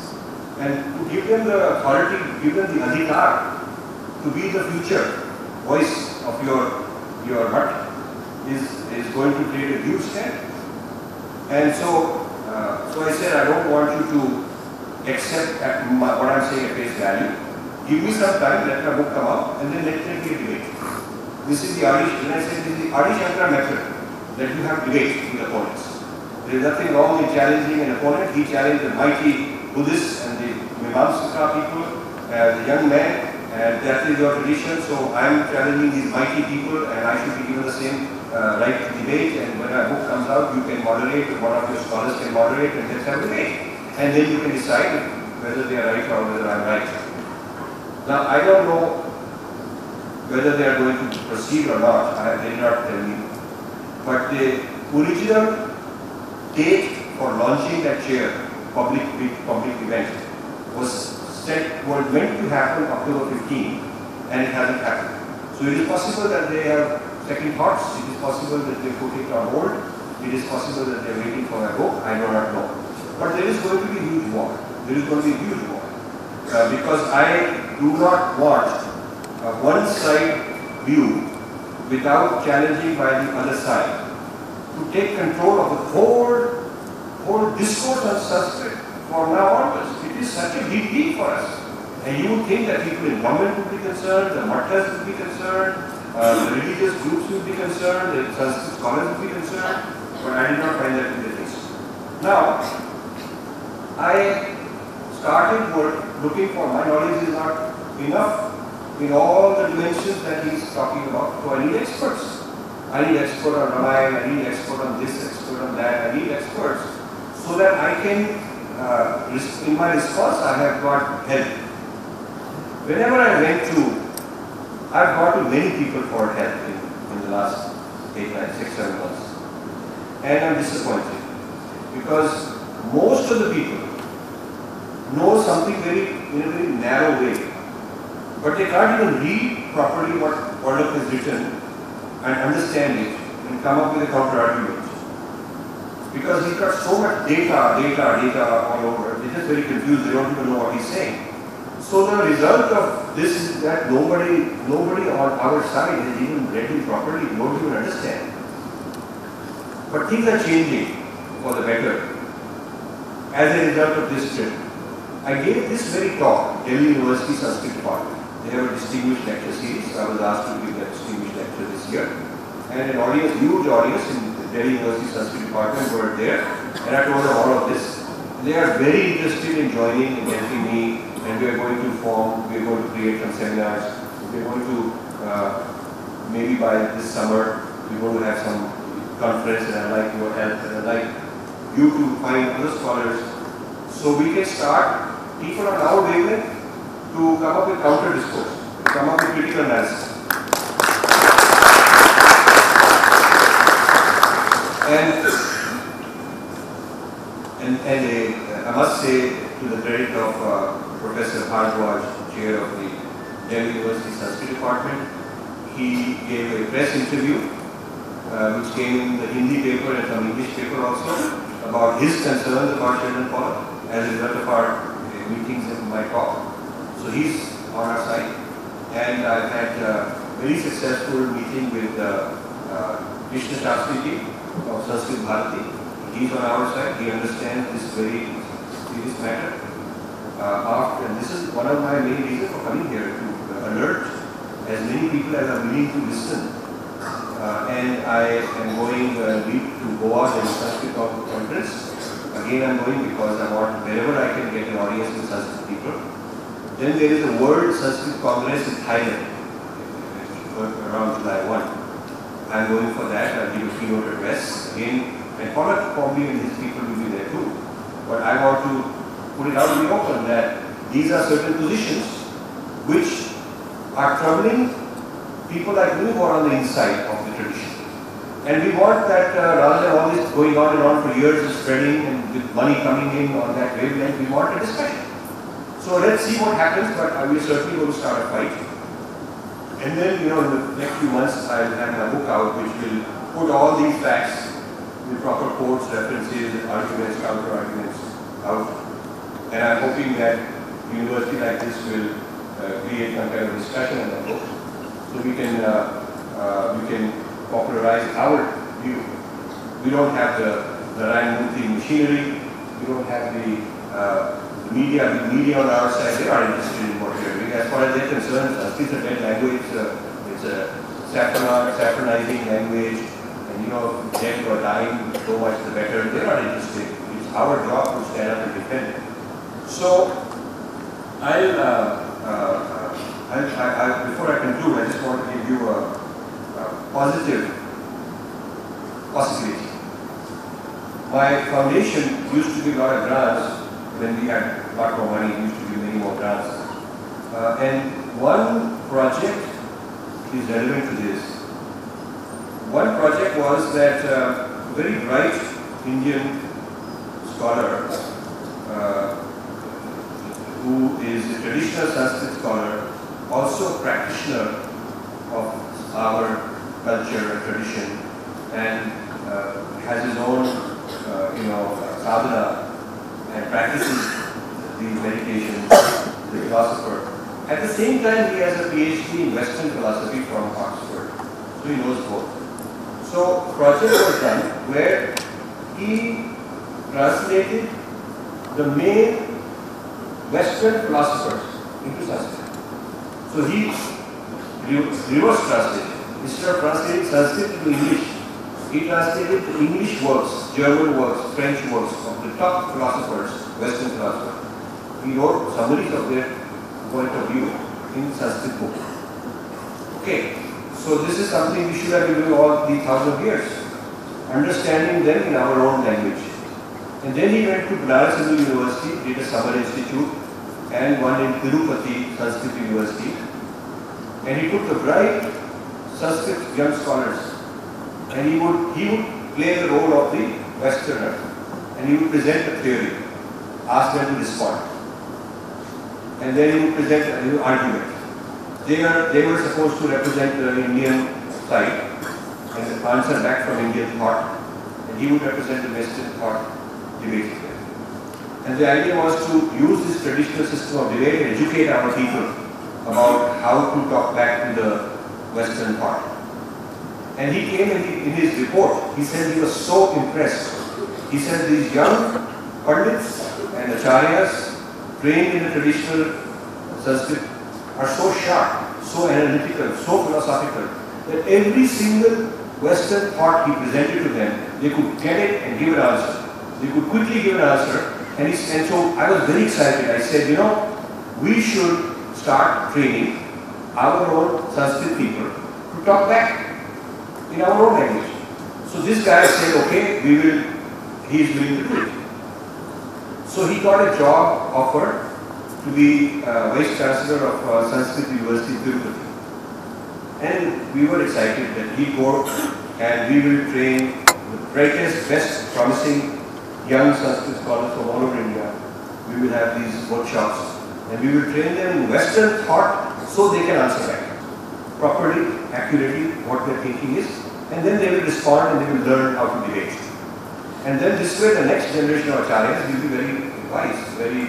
And to give them the authority, give them the adhikar to be the future voice of your mutt is going to create a huge scandal. And so I said, I don't want you to accept what I'm saying at face value. Give me some time, let my book come out, and then let me debate. This is the Adi Shankara method that you have debate with opponents. There is nothing wrong in challenging an opponent. He challenged the mighty Buddhists and the Mimamsaka people as a young man, and that is your tradition. So I am challenging these mighty people, and I should be given the same right to debate. And when a book comes out, you can moderate, or one of your scholars can moderate, and let's have a debate. And then you can decide whether they are right or whether I am right. Now I don't know whether they are going to proceed or not. They did not tell me. But the original date for launching that chair, public event, was meant to happen October 15, and it hasn't happened. So it is possible that they have second thoughts. It is possible that they put it on hold. It is possible that they are waiting for my book. I do not know. But there is going to be a huge war. There is going to be a huge war. Because I do not want a one-side view without challenging by the other side to take control of the whole discourse on Sanskrit from now onwards. It is such a big deal for us. And you would think that people in government would be concerned, the mattas would be concerned, the religious groups would be concerned, the Sanskrit scholars would be concerned, but I did not find that in the case. Now, I started looking for, my knowledge is not enough in all the dimensions that he is talking about, so I need experts. I need expert on Ramayana, I need expert on this, expert on that, I need experts so that I can, in my response, I have got help. Whenever I went to, I've gone to many people for help in the last 8, 9, 6, 7 months. And I'm disappointed because most of the people know something in a very narrow way. But they can't even read properly what Pollock has written and understand it and come up with a counter argument. Because he's got so much data all over, they're just very confused, they don't even know what he's saying. So the result of this is that nobody on our side has even read it properly, don't even understand. But things are changing for the better as a result of this trip. I gave this very talk, Delhi University Sanskrit Department. They have a distinguished lecture series, so I was asked to give that distinguished lecture this year. And an audience, huge audience in the Delhi University Sanskrit Department were there, and I told them all of this. They are very interested in joining and helping me, and we are going to create some seminars. We are going to, maybe by this summer, we are going to have some conference, and I'd like your help, and I'd like you to find other scholars, so we can start people on our wavelength to come up with counter discourse, to come up with critical analysis. And I must say, to the credit of Professor Bhardwaj, chair of the Delhi University Sanskrit Department, he gave a press interview which came in the Hindi paper and some English paper also about his concerns about Sheldon Pollock as a result of our meetings in my talk. So he's on our side, and I've had a very successful meeting with Krishna Shastriji of Sanskrit Bharati. He's on our side. He understands this very serious matter. And this is one of my main reasons for coming here, to alert as many people as are willing to listen. And I am going to Goa in Sanskrit conference. Again, I'm going because I want, wherever I can get an audience with Sanskrit people. Then there is a World Sanskrit Congress in Thailand, around July 1. I'm going for that. I'll give a keynote address. Again, and Pollock probably and his people will be there too. But I want to put it out in the open that these are certain positions which are troubling people like me who are on the inside of the tradition. And we want that rather than all this going on and on for years and spreading and with money coming in on that wavelength, we want a discussion. So let's see what happens, but we are certainly going to start a fight. And then, in the next few months, I will have my book out which will put all these facts in proper quotes, references, arguments, counter-arguments out. And I'm hoping that a university like this will create some kind of discussion on that book, so we can popularize our view. We don't have the Ryan machinery. We don't have the media on our side. They are interested in what we are doing. As far as they're concerned, Sanskrit is a dead language. It's a saffronizing language, and dead or dying, so much the better. They're not interested. It's our job to stand up and defend it. So, before I conclude, I just want to give you a positive possibility. My foundation used to give a lot of grants when we had a lot more money. Used to give many more grants. And one project is relevant to this. One project was that a very bright Indian scholar who is a traditional Sanskrit scholar, also a practitioner of our culture and tradition, and has his own, sadhana and practices these meditations, the philosopher. At the same time, he has a PhD in Western philosophy from Oxford, so he knows both. So, a project was done where he translated the main Western philosophers into Sanskrit. So he reverse translated. Instead of translating Sanskrit into English, he translated the English works, German works, French works of the top philosophers, Western philosophers. He wrote summaries of their point of view in Sanskrit book. Okay, so this is something we should have been doing all these 1,000 years, understanding them in our own language. And then he went to Banaras University, did a summer institute, and one in Tirupati Sanskrit University. And he took the bright Sanskrit young scholars, and he would play the role of the Westerner, and he would present a theory, ask them to respond, and then he would present an argument. They were supposed to represent the Indian side and answer back from Indian thought, and he would represent the Western thought debate. And the idea was to use this traditional system of debate and educate our people about how to talk back to the Western thought. And he came in his report, he said he was so impressed. He said these young Pandits and Acharyas trained in the traditional Sanskrit are so sharp, so analytical, so philosophical, that every single Western thought he presented to them, they could get it and give an answer. They could quickly give an answer. And so I was very excited. I said, we should start training our own Sanskrit people to talk back in our own language. So this guy said, okay, he is willing to do it. So he got a job offer to be Vice Chancellor of Sanskrit University in Tirupati. And we were excited that he'd go and we will train the brightest, best promising young Sanskrit scholars from all over India. We will have these workshops and we will train them in Western thought so they can answer back properly, accurately what their thinking is, and then they will respond and they will learn how to debate. And then this way the next generation of acharyas will be very wise, very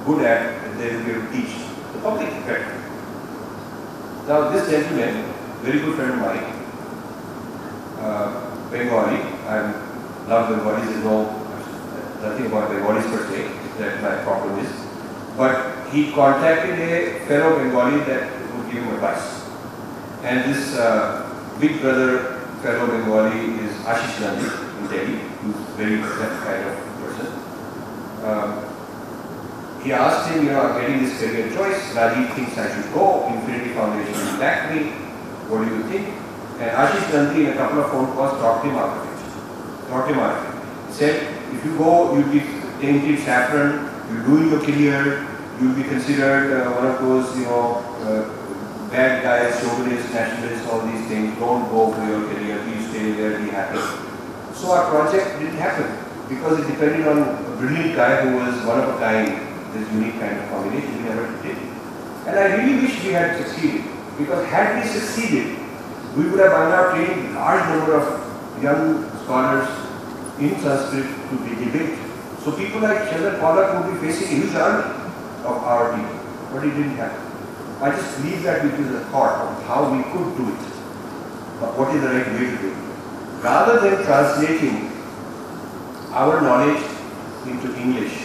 good at, and they will be able to teach the public better. Now this gentleman, very good friend of mine, Bengali, I love Bengalis, they know nothing about Bengalis per se, that my problem is. But he contacted a fellow Bengali that would give him advice. And this big brother fellow Bengali is Ashish Nandi in Delhi, who's very that kind of person. He asked him, I'm getting this career choice, Rajiv thinks I should go, Infinity Foundation will back me, what do you think? And Ashish Nandi in a couple of phone calls talked him out of it. He said, if you go, you'll be tainted saffron, you're doing your career, you'll be considered one of those, bad guys, chauvinists, nationalists, all these things. Don't go for your career, please stay there, be happy. So our project didn't happen because it depended on a brilliant guy who was one of a kind, this unique kind of combination. We never did. And I really wish we had succeeded, because had we succeeded, we would have by now trained a large number of young scholars in Sanskrit to be debate. So people like Sheldon, Pollock would be facing a huge army of our people, but it didn't happen. I just leave that with you as a thought of how we could do it, but what is the right way to do it. Rather than translating our knowledge into English,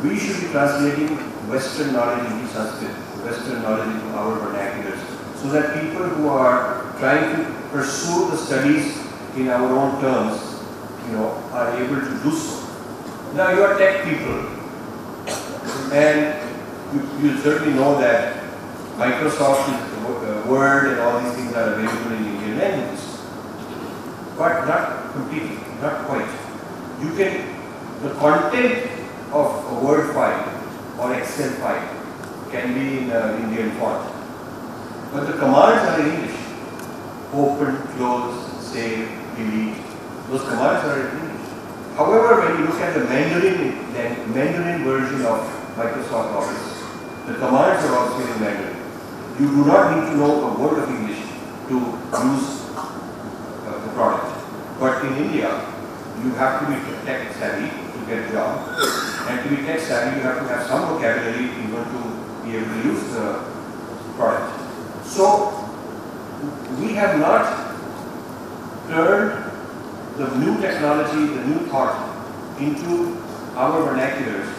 we should be translating Western knowledge into Sanskrit, Western knowledge into our vernaculars, so that people who are trying to pursue the studies in our own terms, are able to do so. Now you are tech people, and you certainly know that Microsoft Word and all these things are available in Indian languages, but not completely, not quite. The content of a Word file or Excel file can be in Indian font, but the commands are in English. Open, close, save, delete, those commands are in English. However, when you look at the Mandarin version of Microsoft Office, the commands are also in Mandarin. You do not need to know a word of English to use the product. But in India, you have to be tech savvy to get a job. And to be tech savvy, you have to have some vocabulary even to be able to use the product. So, we have not turned the new technology, the new thought into our vernaculars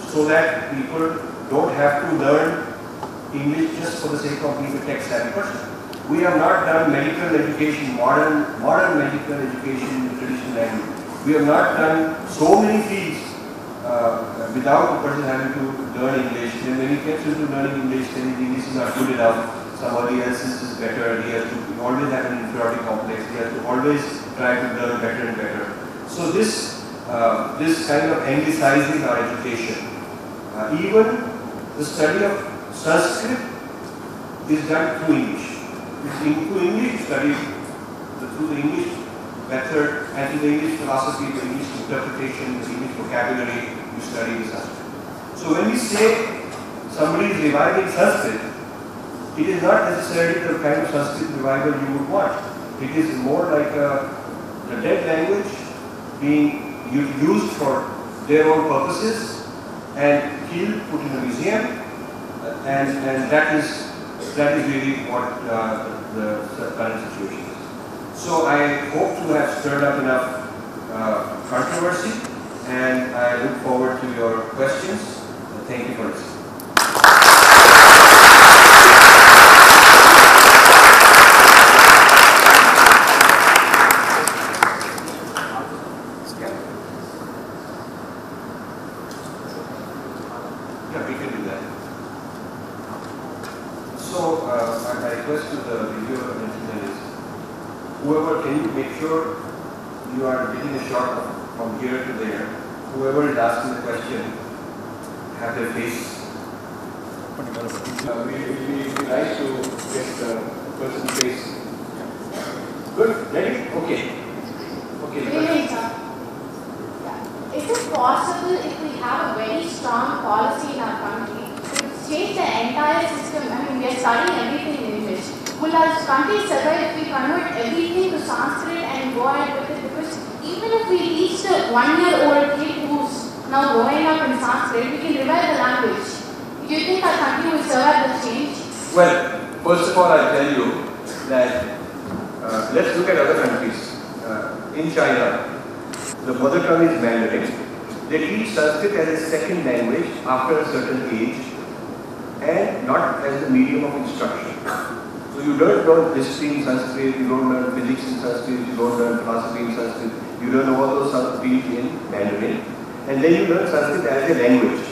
so that people don't have to learn English just for the sake of being a tech-savvy person. We have not done medical education, modern medical education in the traditional language. We have not done so many fields without the person having to learn English. Then when he gets into learning English, then his English is not good enough. Somebody else's is better. He has to always have an inferiority complex. He has to always try to learn better and better. So this kind of anglicizing our education, even the study of Sanskrit is done through English. Through English, you study through the English method, and through the English philosophy, the English interpretation, the English vocabulary, you study the Sanskrit. So when we say somebody is reviving Sanskrit, it is not necessarily the kind of Sanskrit revival you would want. It is more like the dead language being used for their own purposes and killed, put in a museum, and that is really what the current situation is. So I hope to have stirred up enough controversy, and I look forward to your questions. Thank you for listening. Whoever, can you make sure you are getting a shot from here to there? Whoever is asking the question, have their face. We like to get the person's face. Good, ready? Okay. Wait, is it possible if we have a very strong policy in our country to change the entire system? I mean, we are studying everything in English. Will our country survive if we convert everything to Sanskrit and go ahead with it? Because even if we reach the 1-year-old kid who's now growing up in Sanskrit, we can revive the language. Do you think our country will survive the change? Well, first of all, I'll tell you that let's look at other countries. In China, The mother tongue is Mandarin. They teach Sanskrit as a second language after a certain age and not as a medium of instruction. So you don't learn history in Sanskrit, you don't learn physics in Sanskrit, you don't learn philosophy in Sanskrit, you learn all those fields in Mandarin, and then you learn Sanskrit as a language.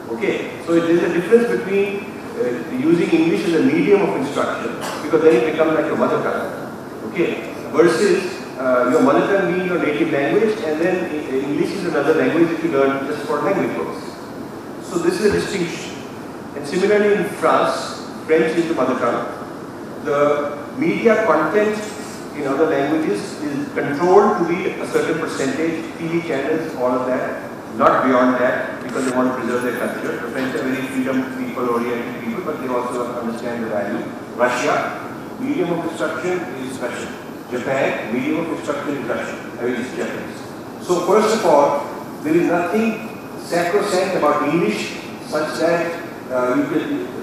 Okay, so there is a difference between using English as a medium of instruction, because then it becomes like your mother tongue. Okay, versus your mother tongue being your native language, and then English is another language that you learn just for language purposes. So this is a distinction. And similarly in France, French is the mother tongue. The media content in other languages is controlled to be a certain percentage, TV channels, all of that, not beyond that, because they want to preserve their culture. The French are very freedom people-oriented people, but they also understand the value. Russia, medium of instruction is Russian. Japan, medium of instruction is Russian. I mean, it's Japanese. So first of all, there is nothing sacrosanct about English such that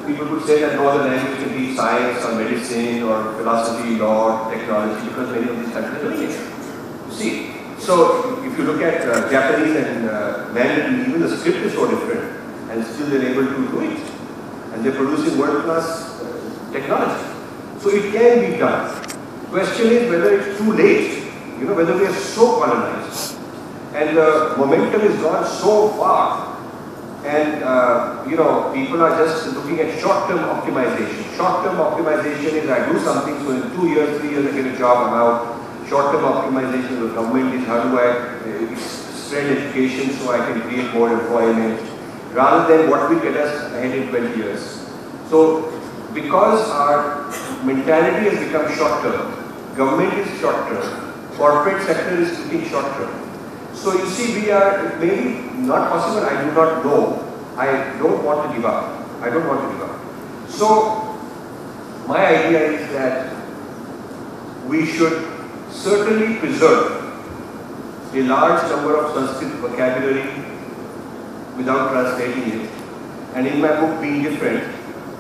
people could say that no other language can be science or medicine or philosophy, law, technology, because many of these countries are doing it. You see, so if you look at Japanese and Mandarin, even the script is so different, and still they're able to do it, and they're producing world-class technology. So it can be done. Question is whether it's too late, whether we are so colonized, and the momentum is gone so far. And people are just looking at short-term optimization. Short-term optimization is I do something, so in 2 years, 3 years I get a job, I'm out. Short-term optimization of the government is how do I spread education so I can create more employment, rather than what will get us ahead in 20 years. So because our mentality has become short-term, government is short-term, corporate sector is looking short-term. So you see, we are, it may be not possible, I do not know. I don't want to give up. I don't want to give up. So my idea is that we should certainly preserve a large number of Sanskrit vocabulary without translating it. And in my book, Being Different,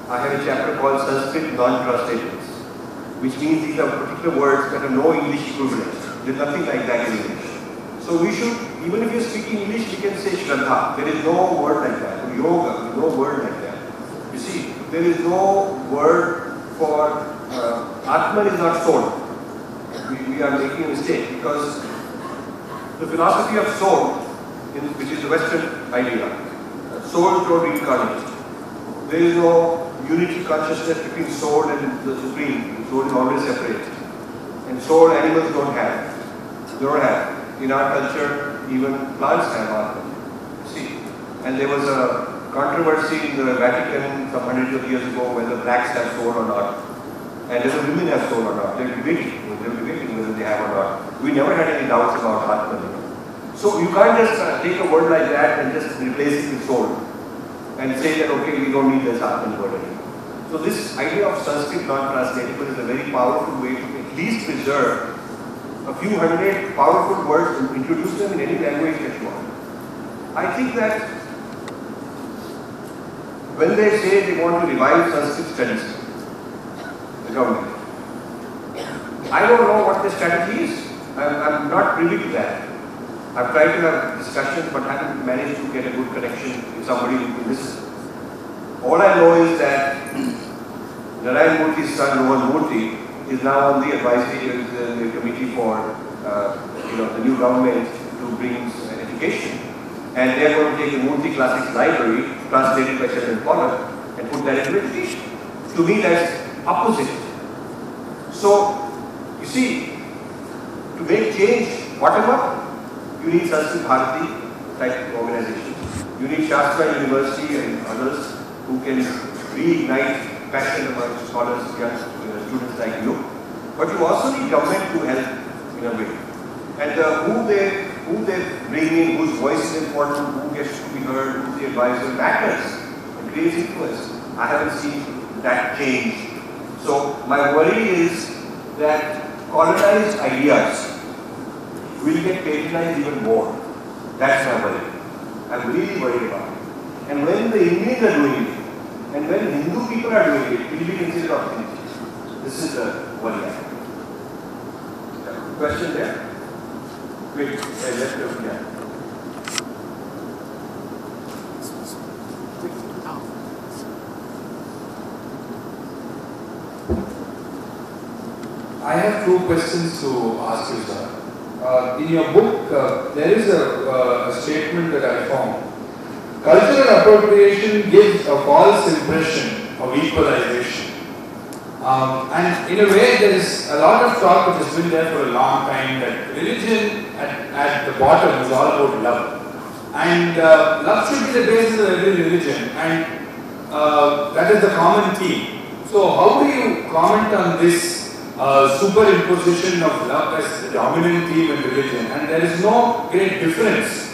I have a chapter called Sanskrit Non-Translatables, which means these are particular words that have no English equivalent. There's nothing like that in English. So we should, even if you're speaking English, we can say Shraddha. There is no word like that. Or yoga, no word like that. You see, there is no word for Atman is not soul. We are making a mistake because the philosophy of soul, which is the Western idea, soul to reincarnate. There is no unity consciousness between soul and the Supreme. The soul is always separate. And soul animals don't have. They don't have. In our culture, even plants have Atman. See, and there was a controversy in the Vatican some hundreds of years ago whether blacks have soul or not, and whether women have soul or not. They were debating whether they have or not. We never had any doubts about Atman. So you can't just take a word like that and just replace it with soul and say that okay, we don't need this Atman word anymore. So this idea of Sanskrit non-translatable is a very powerful way to at least preserve a few hundred powerful words and introduce them in any language that you want. I think that when they say they want to revive Sanskrit studies, the government, I don't know what the strategy is. I'm not privy to that. I've tried to have discussions but haven't managed to get a good connection with somebody who can listen. All I know is that Narayan Murthy's son, Rohan Murthy, is now on the advisory committee for the new government to bring education, and they are going to take the Murthy Classics Library, translated by Sheldon and Pollock, and put that into education. To me, that's opposite. So you see, to make change bottom up, you need Sanskrit Bharati type organizations. You need Sastra University and others who can reignite passion among scholars, young students like you. But you also need government to help in a way. And who they bring in, whose voice is important, who gets to be heard, who's the advisor, matters. It creates influence. I haven't seen that change. So my worry is that colonized ideas will get patronized even more. That's my worry. I'm really worried about it. And when the Indians are doing it, and when Hindu people are doing it, it will be considered authentic. This is the worry. Question there? Wait, let's go. Yeah. I have two questions to ask you, sir. In your book, there is a statement that I found. Cultural appropriation gives a false impression of equalization. And in a way, there is a lot of talk which has been there for a long time that religion at the bottom is all about love. And love should be the basis of every religion, and that is the common theme. So how do you comment on this superimposition of love as the dominant theme in religion? And there is no great difference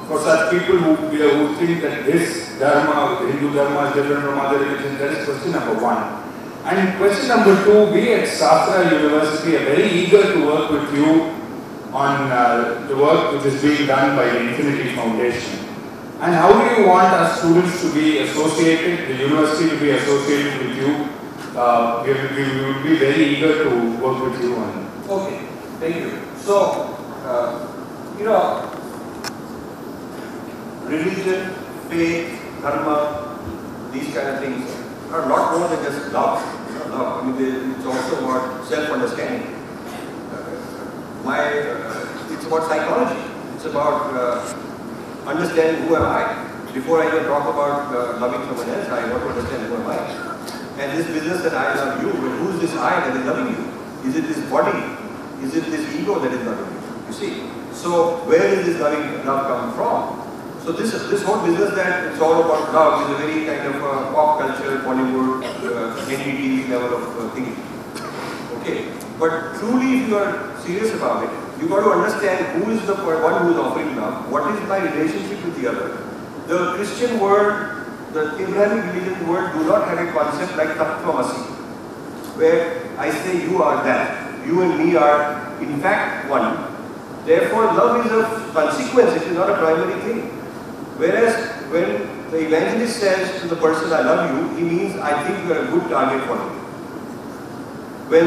for such people who think that this dharma, the Hindu dharma is different from other religions. That is question number one. And question number two, we at Sastra University are very eager to work with you on the work which is being done by the Infinity Foundation. And how do you want our students to be associated, the university to be associated with you? We would be very eager to work with you on it. Okay, thank you. So, religion, faith, dharma, these kind of things are a lot more than just love. I mean, it's also about self-understanding. It's about psychology. It's about understanding who am I. Before I even talk about loving someone else, I want to understand who am I. And this business that I love you, but who is this I that is loving you? Is it this body? Is it this ego that is loving you? You see? So where is this love come from? So this whole business that it's all about love is a very kind of pop culture, Bollywood, NDT level of thinking. Okay, but truly if you are serious about it, you got to understand who is the one who is offering love, what is my relationship with the other. The Christian word, the Abrahamic religion word do not have a concept like Tattvamasi, where I say you are that, you and me are in fact one. Therefore love is a consequence, it is not a primary thing. Whereas when the evangelist says to the person, I love you, he means, I think you are a good target for me. When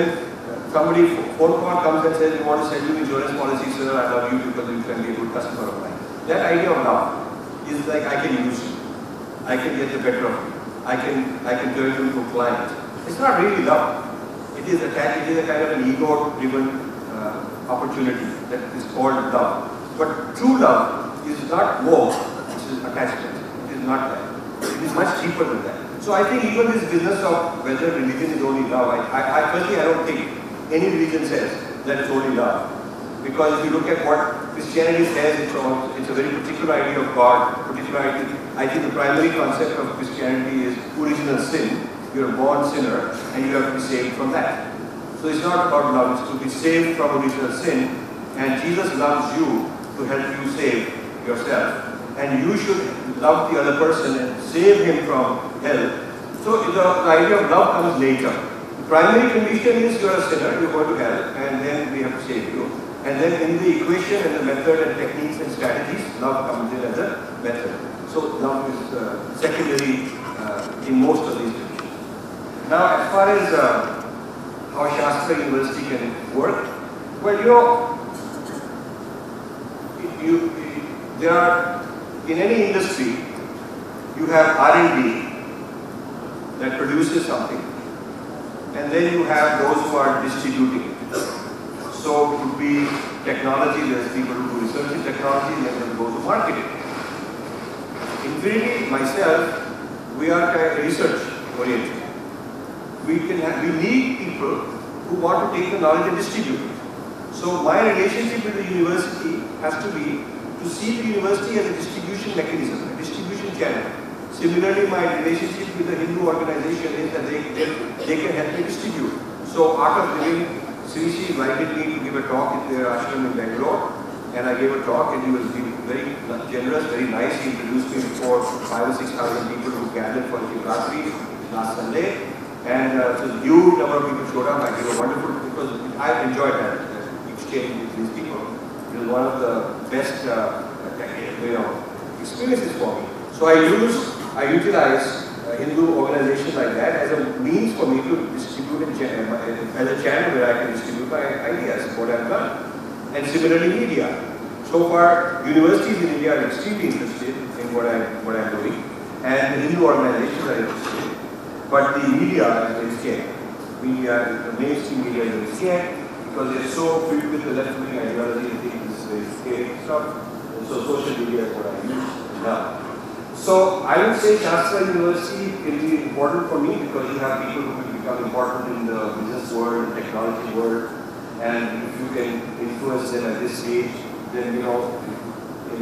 somebody, phone call comes and says, we want to sell you insurance policy, sir, I love you because you can be a good customer of mine. That idea of love is like, I can use you. I can get the better of you. I can turn you into a client. It's not really love. It is a kind of an ego-driven opportunity that is called love. But true love is not more. Attachment. It is not that. It is much deeper than that. So I think even this business of whether religion is only love, I personally I don't think any religion says that it's only love. Because if you look at what Christianity says, it's a very particular idea of God, particular idea. I think the primary concept of Christianity is original sin. You're a born sinner and you have to be saved from that. So it's not about love, it's to be saved from original sin, and Jesus loves you to help you save yourself. And you should love the other person and save him from hell. So the idea of love comes later. The primary condition is you are a sinner, you go to hell, and then we have to save you. And then in the equation and the method and techniques and strategies, love comes in as a method. So love is secondary in most of these traditions. Now as far as how Sastra University can work, well, there are, in any industry, you have R&D that produces something, and then you have those who are distributing it. So it would be technology, there's people who do research in technology, and then those who market it. Infinity, myself, we are kind of research oriented. We need people who want to take the knowledge and distribute it. So my relationship with the university has to be to see the university as a distribution mechanism, a distribution channel. Similarly, my relationship with the Hindu organization is that they can help me distribute. So Art of Living, Srishi invited me to give a talk at their ashram in Bangalore, and I gave a talk, and he was very generous, very nice. He introduced me before 5,000 or 6,000 people who gathered for Shivratri last Sunday, and so a huge number of people showed up. I gave a wonderful, because I enjoyed that exchange with these people. It was one of the best experiences for me. So I utilize a Hindu organization like that as a means for me to distribute as a channel where I can distribute my ideas, what I've done. And similarly, media. So far, universities in India are extremely interested in what I'm doing, and the Hindu organizations are interested. But the media is very scared. The mainstream media is very scared because they're so filled with the left-wing ideology and think this is very scary stuff. And so social media is what I use now. So I would say Sastra University will be important for me because you have people who will become important in the business world and technology world. And if you can influence them at this stage, then in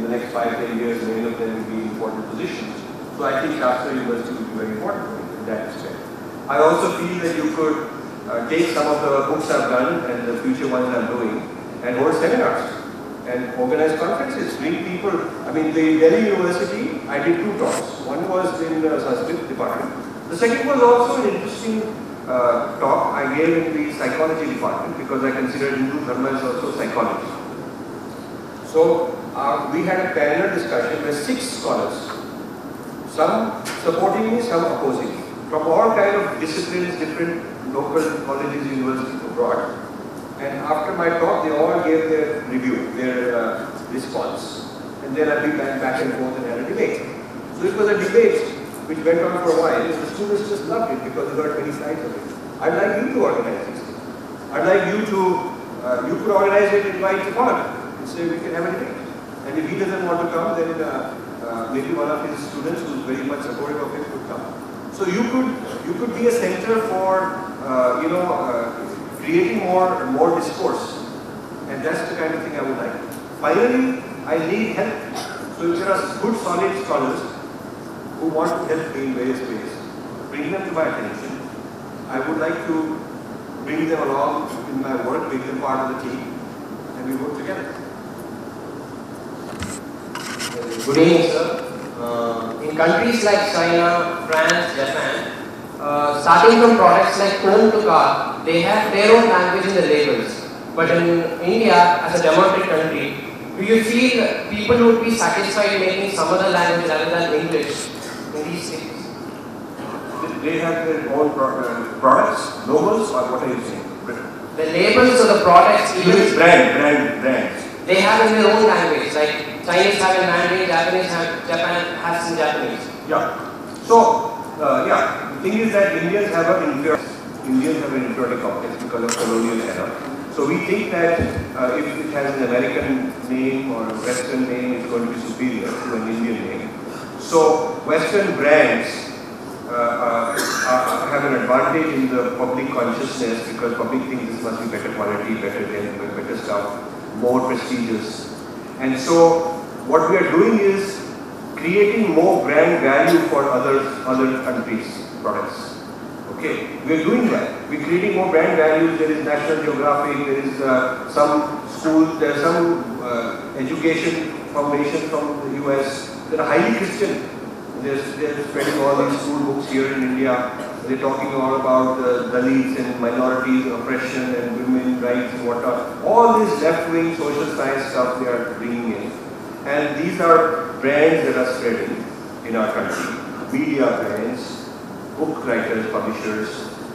the next 5-10 years, many of them will be in important positions. So I think Sastra University will be very important for me in that respect. I also feel that you could take some of the books I've done and the future ones I'm doing and hold seminars and organize conferences, bring people. I mean, the Delhi University, I did 2 talks. One was in the Sanskrit department. The second was also an interesting talk I gave in the psychology department because I consider Hindu Dharma as also psychology. So we had a panel discussion where 6 scholars, some supporting me, some opposing me, from all kind of disciplines, different local colleges, universities abroad. And after my talk, they all gave their review, their response. And then I went back and forth and had a debate. So it was a debate which went on for a while, and the students just loved it because they got many sides of it. I'd like you to organize this thing. I'd like you to, you could organize it and invite Pollock and say we can have a debate. And if he doesn't want to come, then maybe one of his students who's very much supportive of him could come. So you could be a center for, creating more discourse. And that's the kind of thing I would like. Finally, I need help. So if there are good solid scholars who want to help me in various ways, bring them to my attention. I would like to bring them along in my work, make them part of the team, and we work together. Good evening, sir. In countries like China, France, Japan, starting from products like home to car, they have their own language in the labels. But in India, as a democratic country, do you feel people would be satisfied making some other language other than English in these things? They have their own products, logos, or what are you saying? The labels of the products, even brands. They have in their own language, like Chinese have in Mandarin, Japan has in Japanese. Yeah. So, the thing is that Indians have an inferiority complex because of colonial era. So we think that if it has an American name or a Western name, it's going to be superior to an Indian name. So Western brands have an advantage in the public consciousness because public thinks this must be better quality, better stuff, more prestigious. And so what we are doing is creating more brand value for other countries' products. Okay, we are doing that. We are creating more brand values. There is National Geographic, there is some schools, there are some education foundations from the US that are highly Christian. They're spreading all these school books here in India. They're talking all about Dalits and minorities, oppression and women rights and whatnot. All this left-wing social science stuff they are bringing in. And these are brands that are spreading in our country. Media brands, book writers, publishers,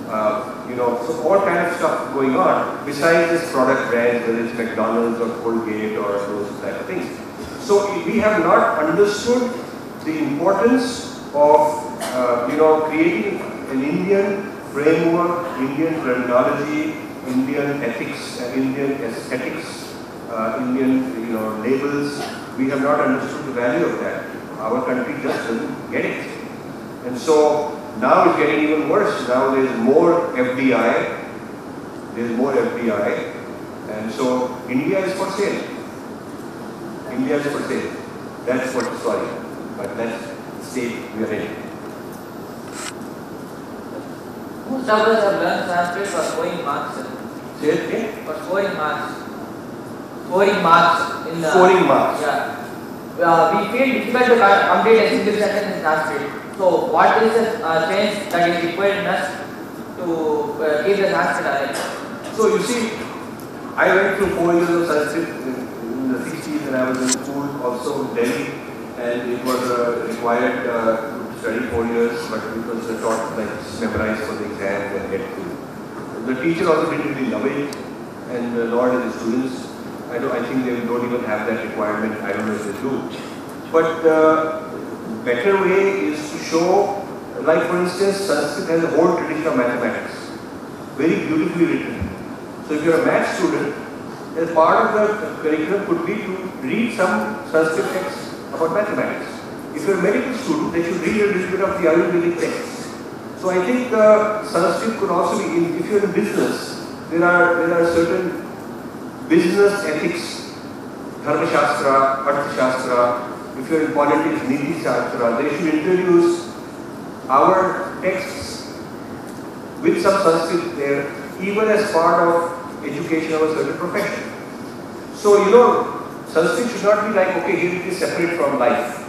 so all kind of stuff going on besides this product brands, whether it's McDonald's or Colgate or those type of things. So we have not understood the importance of creating an Indian framework, Indian terminology, Indian ethics, Indian aesthetics, Indian labels. We have not understood the value of that. Our country just doesn't get it. And so now it's getting even worse. Now there's more FDI. And so India is for sale. India is for sale. That's what, sorry. But that's the state we are in. Most of us have learned Sanskrit for scoring marks. Say it again? For scoring marks. Scoring marks in the... Scoring marks. Yeah. We feel difficult to complete a single sentence in Sanskrit. So what is the change that is required in us to keep the Sanskrit alive? So you see, I went through 4 years of Sanskrit in the 60s and I was in school also in Delhi, and it was required to study 4 years, but it was taught like memorize for the exams and get through. The teacher also didn't really love it, and nor did the students. I I think they don't even have that requirement. I don't know if they do. But the better way is to show, like for instance, Sanskrit has a whole tradition of mathematics, very beautifully written. So if you're a math student, as part of the curriculum could be to read some Sanskrit texts about mathematics. If you're a medical student, they should read a little bit of the Ayurvedic texts. So I think Sanskrit could also be, if you're in business, there are certain business ethics, Dharma Shastra, Artha Shastra. If you're in politics, Niti Shastra, they should introduce our texts with some Sanskrit there, even as part of education of a certain profession. So, you know, Sanskrit should not be like, okay, here it is separate from life.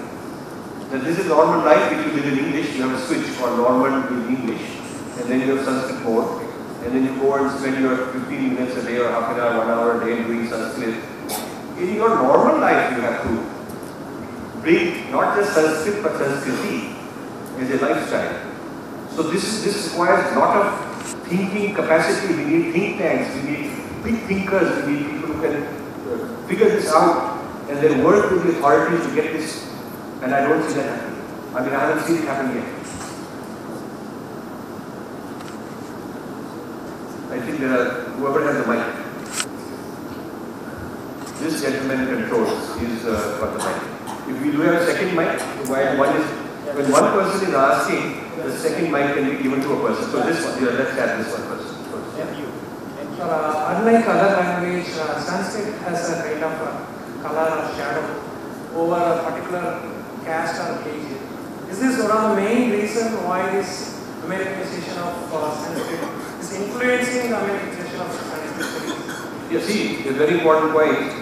That this is normal life which you live in English, you have a switch for normal in English, and then you have Sanskrit mode, and then you go and spend your 15 minutes a day or half an hour, 1 hour a day doing Sanskrit. In your normal life, you have to bring not just Sanskrit but Sanskriti as a lifestyle. So this requires a lot of thinking capacity. We need think tanks, we need big thinkers, we need people who can figure this out and then work with the authorities to get this. And I don't see that happening. I mean, I haven't seen it happen yet. I think there are, whoever has the mic. This gentleman controls, he's got the mic. If we do have a second mic, when one person is asking, the second mic can be given to a person. So this one, let's have this one first. Unlike other language, Sanskrit has a kind of color or shadow over a particular caste or religion. Is this one of the main reasons why this Americanization of Sanskrit is influencing the Americanization of Sanskrit studies? You see, a very important point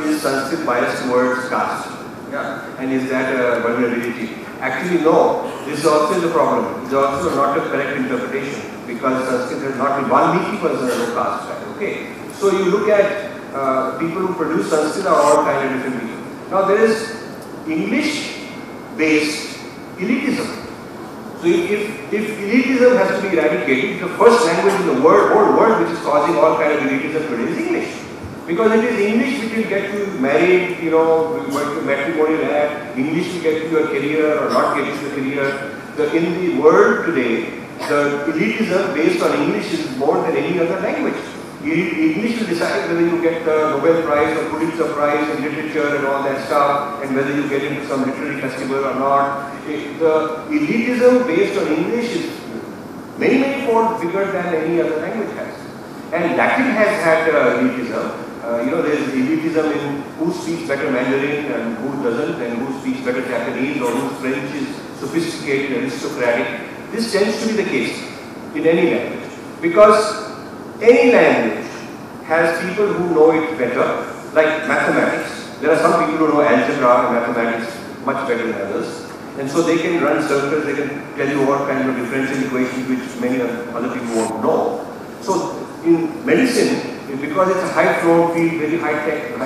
is Sanskrit biased towards caste. Yeah. And is that a vulnerability? Actually, no. This is also the problem. It's also not a correct interpretation because Sanskrit has not been Valmiki person as a caste. Okay. So you look at people who produce Sanskrit are all kind of different people. Now there is English-based elitism. So if elitism has to be eradicated, the first language in the whole world which is causing all kind of elitism today is English. Because it is English which will get you married, you know, matrimonial act, English will get you a career or not get you a career. In the world today, the elitism based on English is more than any other language. English will decide whether you get the Nobel Prize or Pulitzer Prize in literature and all that stuff, and whether you get into some literary festival or not. The elitism based on English is many fold bigger than any other language has. And Latin has had elitism. There is elitism in who speaks better Mandarin and who doesn't, and who speaks better Japanese or whose French is sophisticated, aristocratic. This tends to be the case in any language. Because any language has people who know it better, like mathematics. There are some people who know algebra and mathematics much better than others. And so they can run circles, they can tell you all kinds of differential equations which many other people won't know. So in medicine, because it's a high-flown field, very high-tech,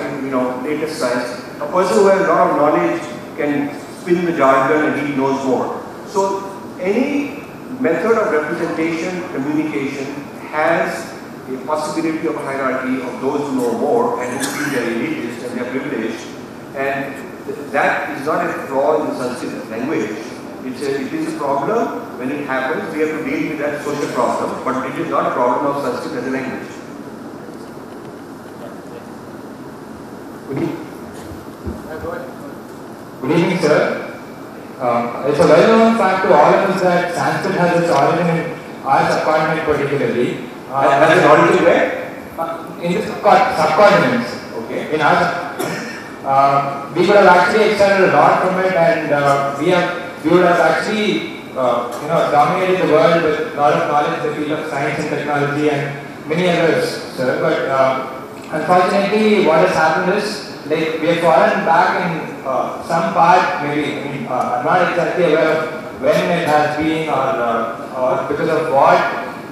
latest science, a person who has a lot of knowledge can spin the jargon and he knows more. So any method of representation, communication has a possibility of a hierarchy of those who know more and who feel they are elitist and they are privileged. And that is not a flaw in the Sanskrit language. It is a problem when it happens. We have to deal with that social problem, but it is not a problem of Sanskrit as a language. Good evening, sir. It's a well-known fact to all of us that Sanskrit has its origin in our subcontinent particularly. Has an origin where? In the subcontinents. Okay. In our, we could have actually extended a lot from it, and we would have actually, dominated the world with a lot of knowledge in the field of science and technology and many others, sir. But unfortunately, what has happened is, like, we have fallen back in some part, maybe. I'm not exactly aware of when it has been or because of what,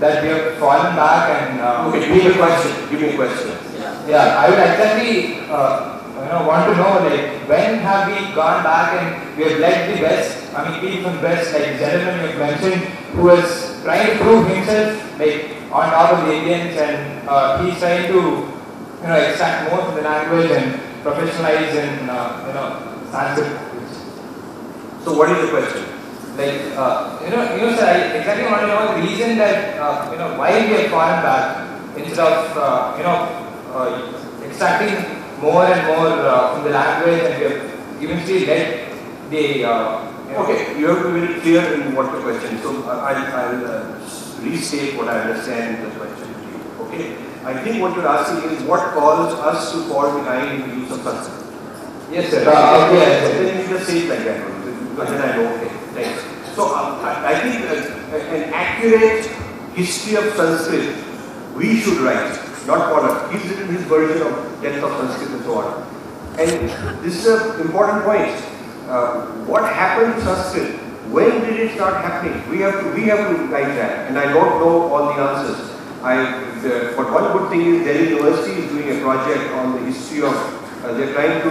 that we have fallen back and okay, give me a question. Yeah, I would exactly want to know, like, when have we gone back and we have led the best, people from best, like the gentleman you mentioned, who is trying to prove himself, like, on top of the Indians, and he's trying to extract more from the language and professionalize in Sanskrit. So what is the question? Like, sir, I exactly want to know the reason that, why we have fallen back instead of, extracting more and more from the language, and we have eventually let the, Okay, you have to be very clear in what the question is. So I'll restate what I understand in the question to you. Okay? I think what you're asking is what caused us to fall behind in the use of Sanskrit. yes, sir. Then you just say it like that. Because then I know, okay, thanks. So I think an accurate history of Sanskrit we should write, not Pollock. He's written his version of Death of Sanskrit and so on. And this is an important point. What happened to Sanskrit? When did it start happening? We have to write that. And I don't know all the answers. But one good thing is Delhi University is doing a project on the history of, they're trying to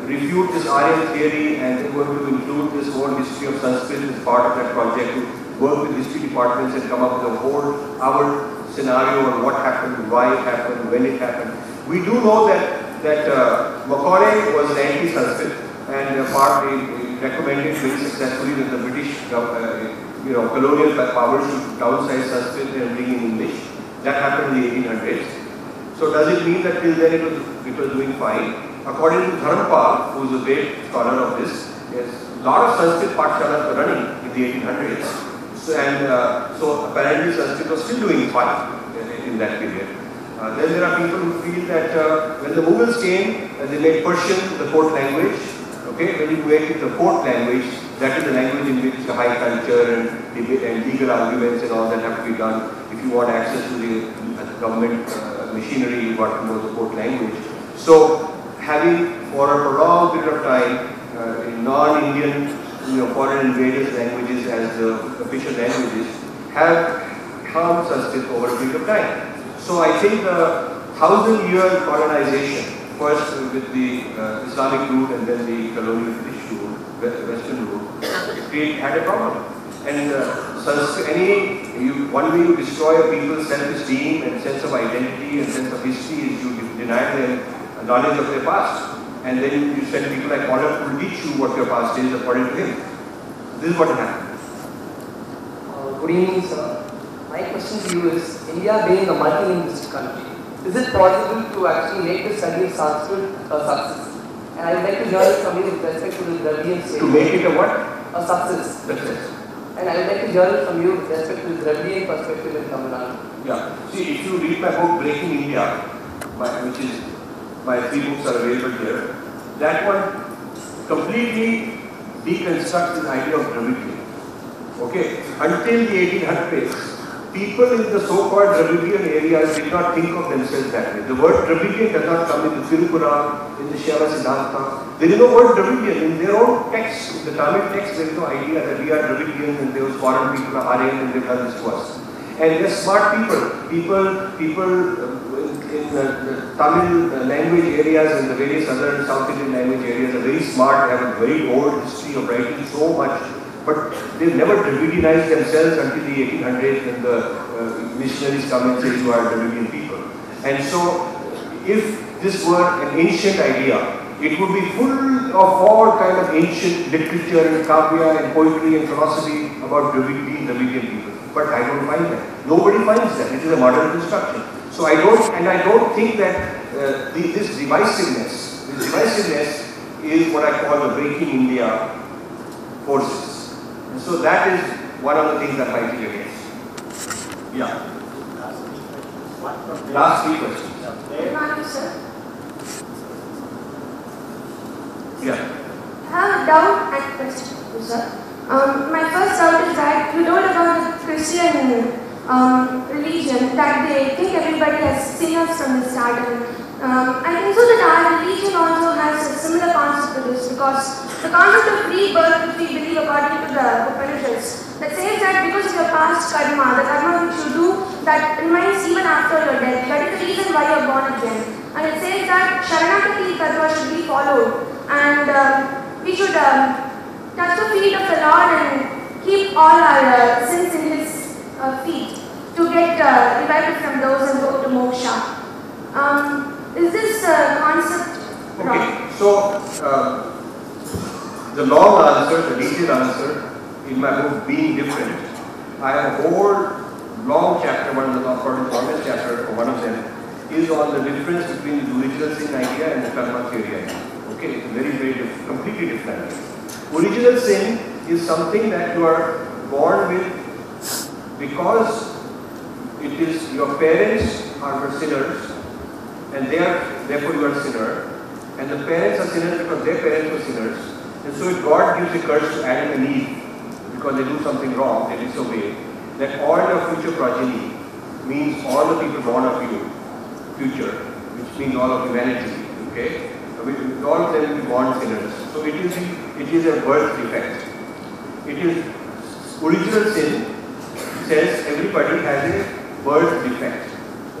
refute this Aryan theory, and they're going to include this whole history of Sanskrit as part of that project, to work with history departments and come up with a whole our scenario on what happened, why it happened, when it happened. We do know that Macaulay was anti-Sanskrit, and partly recommended very successfully that the British colonial powers should downsize Sanskrit and bring in English. That happened in the 1800s. So does it mean that till then it was doing fine? According to Dharampal, who is a great scholar of this, yes, a lot of Sanskrit pathshalas were running in the 1800s. So apparently Sanskrit was still doing fine in that period. Then there are people who feel that when the Mughals came, they made Persian the court language. Okay, when you make it the court language, that is the language in which the high culture and legal arguments and all that have to be done. If you want access to the government machinery, you got to know the court language. So, having for a prolonged period of time non-Indian, foreign invaders' languages as the official languages have harmed Sanskrit over a period of time. So, I think the 1,000-year colonization, first with the Islamic route and then the colonial British route, Western route, had a problem. And one way you destroy a people's self-esteem and sense of identity and sense of history is you deny them knowledge of their past. And then you send people like Pollock who will teach you what your past is according to him. This is what happened. Good evening, sir. My question to you is, India being a multi-linguistic country, is it possible to actually make the study of Sanskrit a success? And I would like to hear from you with respect to the Dravidian state. To make it a what? A success. Success. And I would like to hear it from you with respect to the Dravidian perspective in Tamil Nadu. Yeah. See, if you read my book, Breaking India, which is, my 3 books are available here, that one completely deconstructs the idea of Dravidian. Okay? Until the 1800s, people in the so-called Dravidian areas did not think of themselves that way. The word Dravidian does not come in the Tirupura, in the Shiva Siddhanta. There is no word Dravidian. In their own text, in the Tamil text, there is no idea that we are Dravidian and those foreign people are Aryan and they've done this to us. And they're smart people in the Tamil language areas and the various other South Indian language areas are very smart, they have a very old history of writing so much, but they've never Dravidianized themselves until the 1800s when the missionaries come and say you are Dravidian people. And so, if this were an ancient idea, it would be full of all kind of ancient literature and kavya and poetry and philosophy about Dravidian people. But I don't find that. Nobody finds that. It is a modern construction. So I don't think that this divisiveness is what I call the Breaking India forces. And so that is one of the things I'm fighting against. Yeah. Last 3 questions. Good morning, sir. Yeah. I have a doubt and question, sir. My first doubt is that you told about the Christian religion that they think everybody has sinners from the start. And I think so that our religion also has a similar concept to this, because the concept of rebirth, which we believe according to the Upanishads, that says that because of your past karma, the karma which you do, that remains even after your death. That is the reason why you are born again. And it says that Sharanagati Tattva should be followed, and we should touch the feet of the Lord and keep all our sins in His feet to get revived from those and go to moksha. Is this concept wrong? Okay, so the long answer, the detailed answer in my book, Being Different, I have a whole long chapter, one of the longest chapter, or one of them, is on the difference between the original sin idea and the karma theory idea. Okay, it's a very completely different idea. Original sin is something that you are born with because it is your parents were sinners and therefore you are a sinner, and the parents are sinners because their parents were sinners, and so if God gives a curse to Adam and Eve because they do something wrong, they disobey, that all your future progeny means all the people born of you, future, which means all of humanity, okay? All of them will be born sinners. So it is a birth defect. It is original sin says everybody has a birth defect.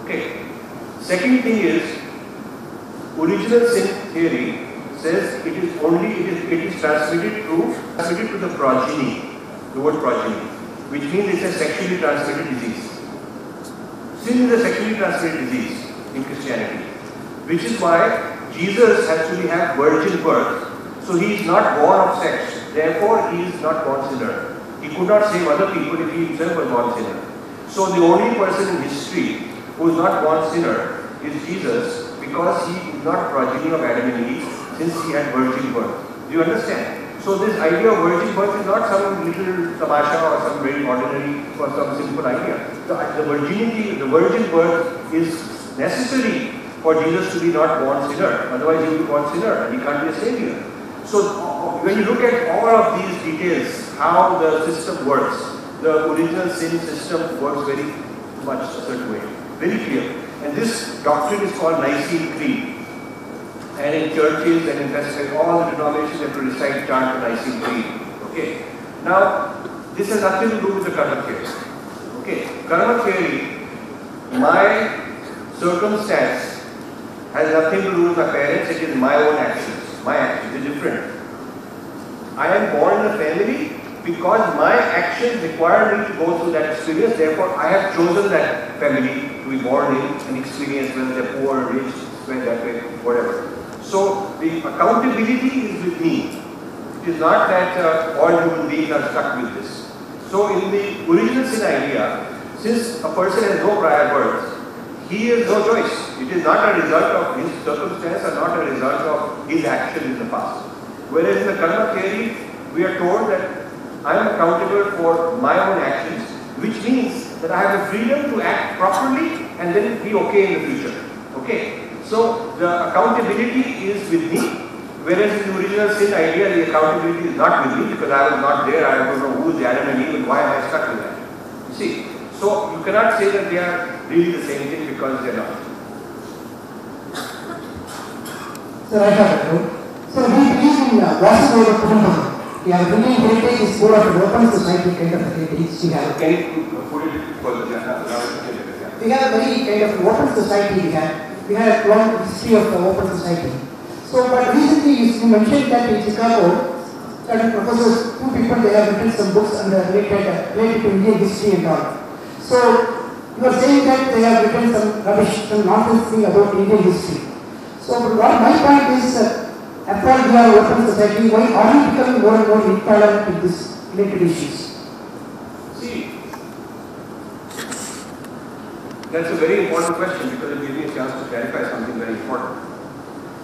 Okay. Second thing is original sin theory says it is transmitted to the progeny, the word progeny, which means it's a sexually transmitted disease. Sin is a sexually transmitted disease in Christianity, which is why Jesus has to have virgin birth. So he is not born of sex, therefore he is not born sinner. He could not save other people if he himself was born sinner. So the only person in history who is not born sinner is Jesus, because he is not progeny of Adam and Eve, since he had virgin birth. Do you understand? So this idea of virgin birth is not some little tamasha or some very ordinary or some simple idea. The virgin birth is necessary for Jesus to be not born sinner. Otherwise he will be born sinner and he can't be a savior. So when you look at all of these details, how the system works, the original sin system works very much a certain way, very clear. And this doctrine is called Nicene Creed. And in churches and in festivals, all the denominations have to recite, chant the Nicene Creed. Okay. Now, this has nothing to do with the karma theory. Okay. Karma theory, my circumstance has nothing to do with my parents, it is my own actions. My actions is different. I am born in a family because my actions require me to go through that experience, therefore I have chosen that family to be born in and experience, whether they're poor or rich, whether that way, whatever. So the accountability is with me. It is not that all human beings are stuck with this. So in the original sin idea, since a person has no prior birth, he has no choice. It is not a result of his circumstance or not a result of his action in the past. Whereas in the karma theory, we are told that I am accountable for my own actions, which means that I have the freedom to act properly and then be okay in the future. Okay? So the accountability is with me, whereas in the original sin idea, the accountability is not with me because I was not there, I don't know who is Adam and Eve and why am I stuck with that. You see? So you cannot say that they are really the same thing because they are not. So I have a clue. So we believe in Vasudeva Kutumbam. We have Indian heritage is more of an open society kind of heritage. We have. Can you put it further? We have a very kind of open society. We have a long history of the open society. So, but recently you mentioned that in Chicago, certain professors, two people, they have written some books related to Indian history and all. So, you are saying that they have written some rubbish, some nonsense thing about Indian history. So, what my point is, after all we are open society, why are we becoming more and more intolerant with these related issues? See, that's a very important question because it gives me a chance to clarify something very important.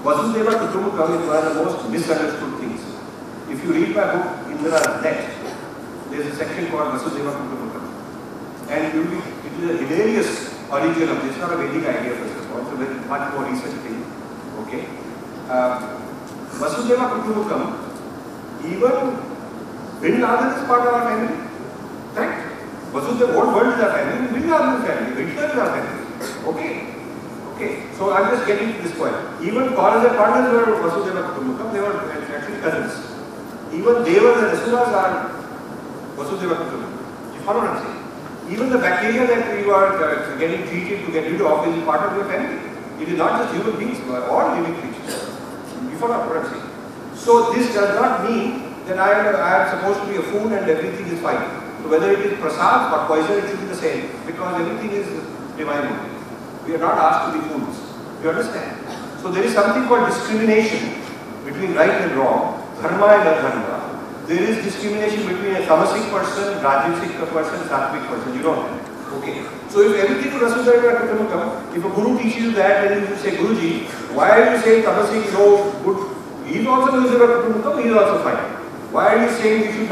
Vasudeva Kutumbakam is one of the most misunderstood things. If you read my book, Indira's Net, there is a section called Vasudeva Kutumbakam. And it is a hilarious origin of this, not a Vedic idea first of all, it's a very much more recent thing. Okay. Vasudeva Kutumbakam, even Bin Laden is part of our family. Correct? Vasudeva, whole world is our family, Bin Laden is family, Hitler is our family. Okay. Okay. So I'm just getting to this point. Even Paul and partners were Vasudeva Kutumbakam, they were actually cousins. Even Devas and Asuras are Vasudeva Kutumbakam. You follow what I'm saying? Even the bacteria that we were getting treated to get rid of is part of your family. It is not just human beings, we are all living creatures. You follow what I'm saying? So this does not mean that I am supposed to be a fool and everything is fine. So whether it is prasad or poison, it should be the same because everything is divine only. We are not asked to be fools. You understand? So there is something called discrimination between right and wrong, dharma and adharma. There is discrimination between a tamasic person, rajasic person, sattvic person. You don't have. Okay. So if everything is Vasudhaiva Kutumbakam, if a guru teaches you that, then you say, Guruji, why are you saying tamasic no good? He is also Vasudhaiva Kutumbakam, he is also fine. Why are you saying we should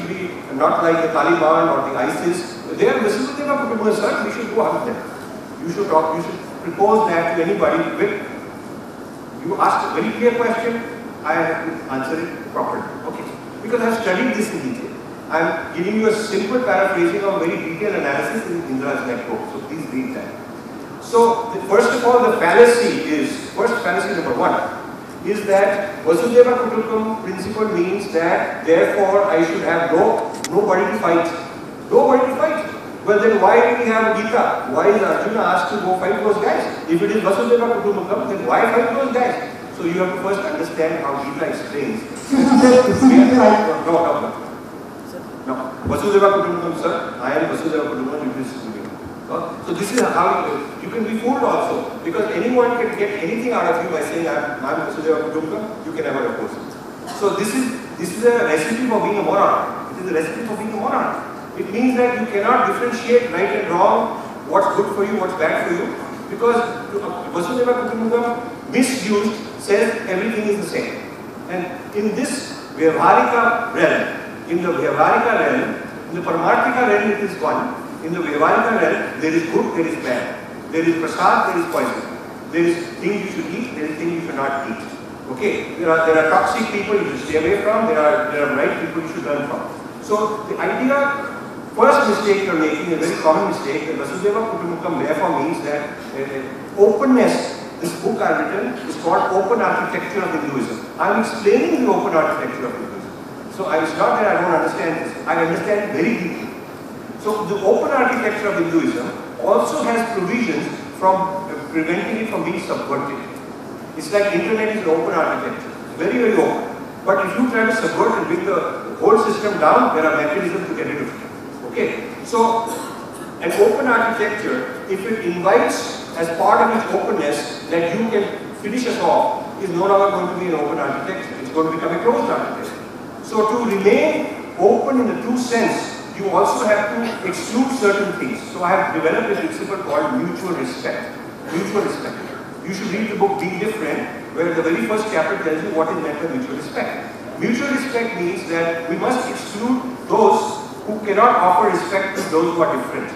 be not like the Taliban or the ISIS? They are Vasudhaiva Kutumbakam, sir. We should go after them. You should propose that to anybody with. You ask a very clear question, I have to answer it properly. Okay. Because I have studied this in detail. I am giving you a simple paraphrasing of very detailed analysis in Indra's network. So please read that. So first of all, the fallacy number one is that Vasudhaiva Kutumbakam principle means that therefore I should have nobody to fight. Nobody to fight. Well then why do we have Gita? Why is Arjuna asked to go fight those guys? If it is Vasudhaiva Kutumbakam, then why fight those guys? So you have to first understand how Gita explains. No. Vasudhaiva Kutumbakam, sir. I am Vasudhaiva Kutumbakam. So this is how you can be fooled also. Because anyone can get anything out of you by saying I am Vasudhaiva Kutumbakam, you can never oppose it. So this is a recipe for being a moron. It is a recipe for being a moron. It means that you cannot differentiate right and wrong, what's good for you, what's bad for you. Because Vasudhaiva Kutumbakam misused says everything is the same. And in this Vyavaharika realm, in the Paramarthika realm it is one. In the Vyavaharika realm, there is good, there is bad. There is prasad, there is poison. There is things you should eat, there is things you should not eat. Okay? There are toxic people you should stay away from, there are right people you should learn from. So the idea, first mistake you are making, a very common mistake, that Vasudhaiva Kutumbakam therefore means that openness. This book I have written is called Open Architecture of Hinduism. I am explaining the open architecture of Hinduism. So it's not that I don't understand this, I understand it very deeply. So the open architecture of Hinduism also has provisions from preventing it from being subverted. It's like internet is an open architecture, very, very open. But if you try to subvert and bring the whole system down, there are mechanisms to get rid of it. Okay? So an open architecture, if it invites as part of its openness that you can finish us off, is no longer going to be an open architecture. It's going to become a closed architecture. So to remain open in the true sense, you also have to exclude certain things. So I have developed a principle called mutual respect. Mutual respect. You should read the book Be Different, where the very first chapter tells you what is meant by mutual respect. Mutual respect means that we must exclude those who cannot offer respect to those who are different.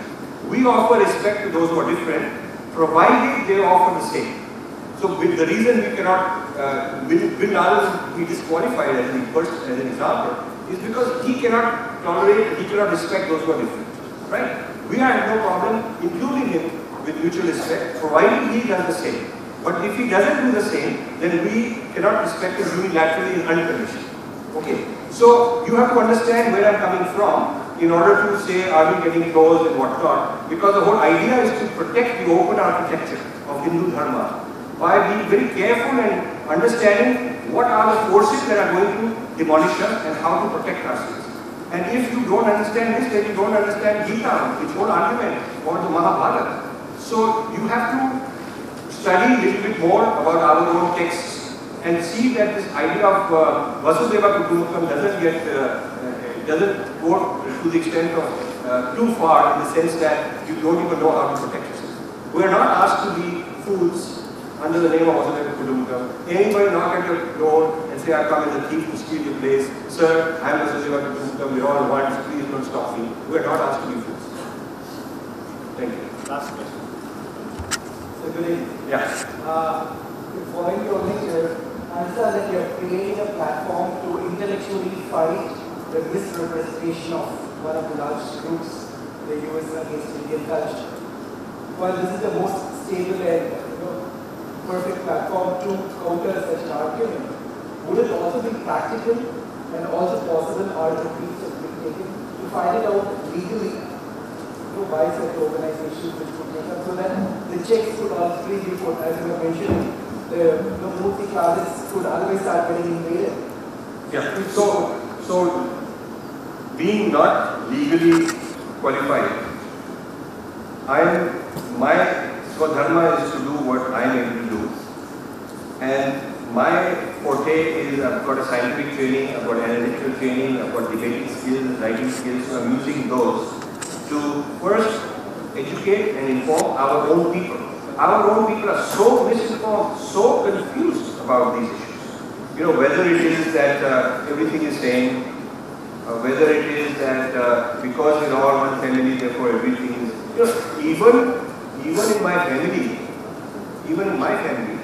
We offer respect to those who are different, provided they offer the same. So the reason we cannot, Bin Laden be disqualified as an example, is because he cannot tolerate, he cannot respect those who are different. Right? We have no problem including him with mutual respect, provided he does the same. But if he doesn't do the same, then we cannot respect him unilaterally and unconditionally. Okay? So you have to understand where I'm coming from in order to say, are we getting close and whatnot? Because the whole idea is to protect the open architecture of Hindu Dharma by being very careful and understanding what are the forces that are going to demolish us and how to protect ourselves. And if you don't understand this, then you don't understand Gita, which whole argument, or the Mahabharata. So you have to study a little bit more about our own texts and see that this idea of Vasudhaiva Kutumbakam doesn't go to the extent of too far in the sense that you don't even know how to protect yourself. We are not asked to be fools under the name of Vasudhaiva Kutumbakam. Anybody knock at your door and say, I come as a thief to steal your place. Sir, I am Vasudhaiva Kutumbakam, we are all one, please don't stop me. We are not asked to be fools. Thank you. Last question. So good evening. Yeah. Following your lecture, I understand that you are creating a platform to intellectually fight the misrepresentation of one of the large groups, the US against Indian culture. While this is the most stable and perfect platform to counter such an argument, would it also be practical and also possible, or the piece of be taken to find it out legally by such organizations which would take up, so that the checks could also be put, as you have mentioned, the multi classes could otherwise start getting invaded. Yeah. So being not legally qualified, my Swadharma is to do what I am able to my forte is I've got a scientific training, I've got analytical training, I've got debating skills, writing skills, so I'm using those to first educate and inform our own people. Our own people are so misinformed, so confused about these issues. You know, whether it is that everything is same, whether it is that because we're all one family, therefore everything is, you know, even in my family,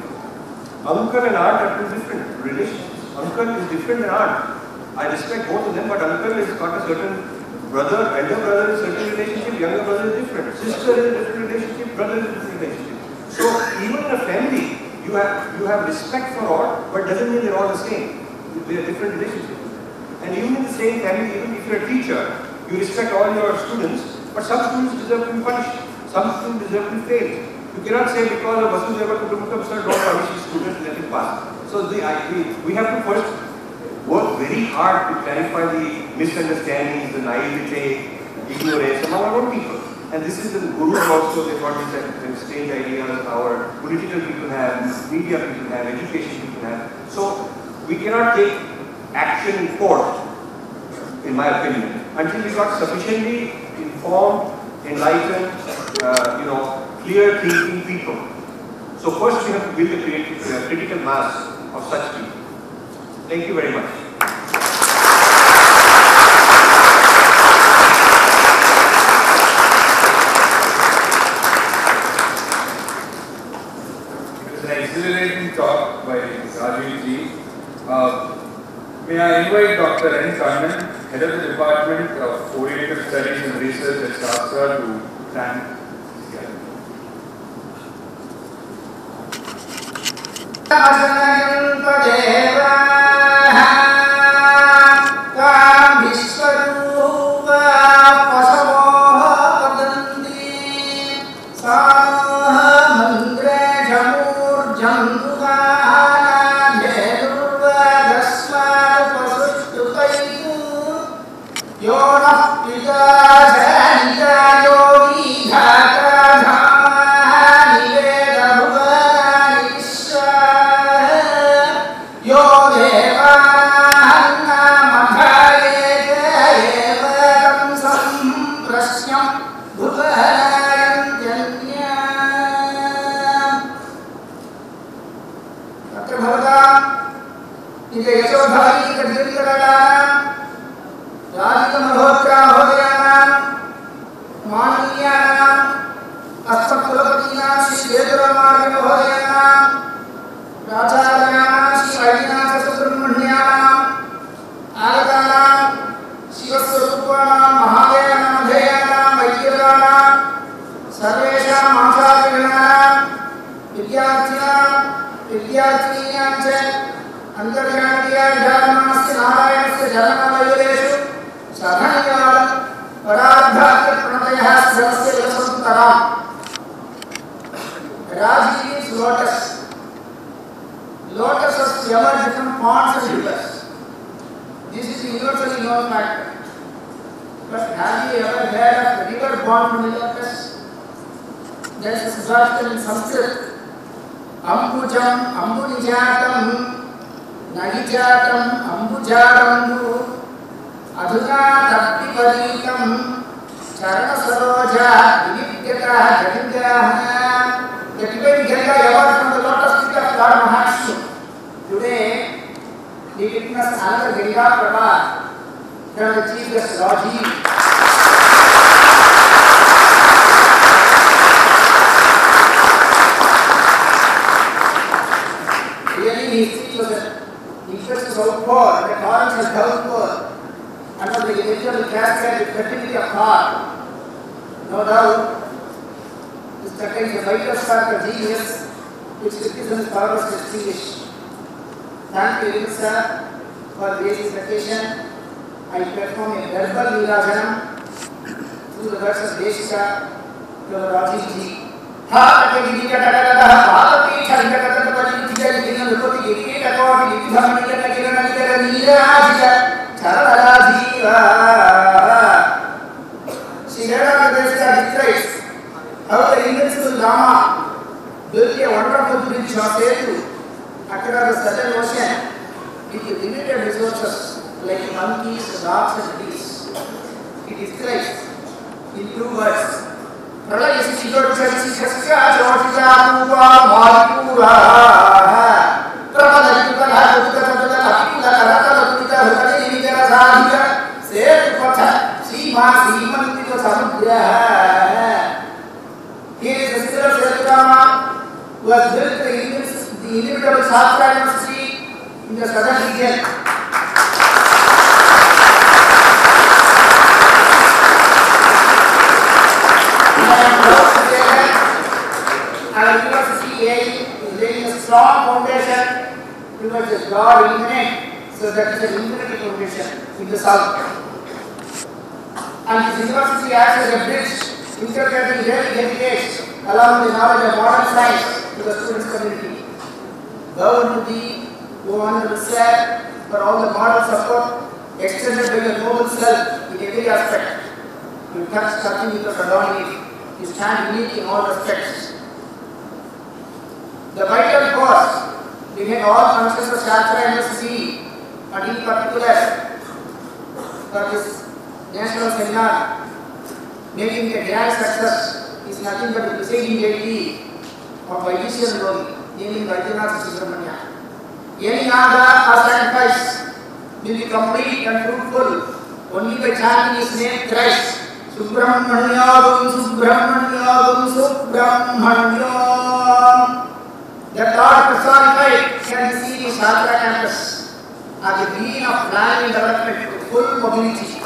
uncle and aunt are two different relationships. Uncle is different than aunt. I respect both of them, but uncle has got a certain brother, elder brother is a certain relationship, younger brother is different. Sister is a different relationship, brother is a different relationship. So even in a family, you have respect for all, but doesn't mean they're all the same. They are different relationships. And even in the same family, even if you're a teacher, you respect all your students, but some students deserve to be punished. Some students deserve to be failed. You cannot say because of Vasudeva Kutumbakam, sir, don't punish his students, let him pass. So we have to first work very hard to clarify the misunderstandings, the naivete, ignorance among our own people. And this is the gurus also, they've got these strange ideas our political people have, media people have, education people have. So we cannot take action in court, in my opinion, until we got sufficiently informed, enlightened, clear thinking people. So first we have to build a critical mass of such people. Thank you very much. It was an exhilarating talk by Rajiv ji. May I invite Dr. N. Kannan, Head of the Department of Oriental Studies and Research at Sastra, to thank Rajiv is lotus. Lotus has ever different ponds and rivers. This is universally known fact. But have you ever heard of the river born from the lotus? There is a suggestion in Sanskrit. Ambujam ambunijatam nahijatam ambujarambu adhuna tapti paritam charana saroja vividyata janinjahana. The Tibetan Ganga emerged from the lotus feet of Lord Mahavishnu. Today, we witness another Ganga Prabha from the chief guest Rajiv. Really, his speech was an impetuous outpour, the torrents has downpour, and was the eventual cascade with fertility of thought. No doubt, this contains a vital spark of genius which citizens power to distinguish. Thank you, sir, for gracing the occasion. I perform a verbal nirajanam through the words of Deshika to Rajiv ji. How the invincible Rama built a wonderful bridge of Setu across the southern ocean with limited resources like monkeys, rocks and bees. It describes in 2 words. Pralayasi Shigorchasi Shasya Jyotisha Puva Malpura Prabhadakutala Kutala Akula Karakala Kuta Hukali Nijara Sadhika Setu Patha Sima Simantita Samudra. Here is the Sastra Univ was built the inimitable Sastra University in the southern region. Our university is laying a strong foundation towards the God infinite, so that is an infinite foundation in the south. And this university acts as a bridge integrating health heritage along with the knowledge of modern science to the students' community. Bound to thee, O Honorable Sir, for all the moral support extended by your noble self in every aspect. You touch nothing without adorning it. You stand unique in all respects. The vital cause behind all functions of Sastra University, and in particular for this national seminar, making a grand success, is nothing but the presiding deity of Vaidishyan Roli, naming Vaidyanatha Subramanya. Any yaga or sacrifice will be complete and fruitful only by chanting his name thrice. Subramanyam, Subramanyam, Subramanyam. That Lord personified can be seen in Sastra campus as the being of planning development with full mobility.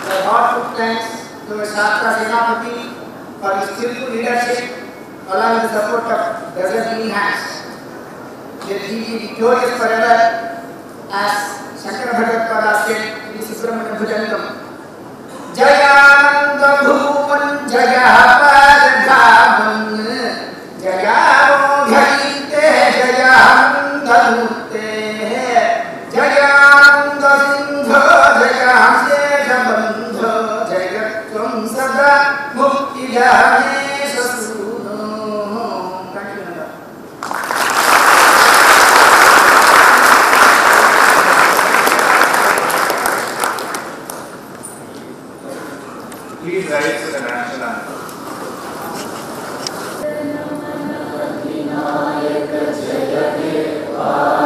The heartfelt thanks to the Sastra Senapati for his skillful leadership along with the support of dozen leading hands. Let he be victorious forever as Shankara Bhattacharya said in the Subramanya Bhajanam. Jayananda Bhuman Jayapadadhaman Jayamogharite Jayanandamurte Jayananda Sindho Jayamseshabandho Jayatvam Sada Muktidhane Sasuno. Thank you, Nanda. Please rise for the national anthem. Jaya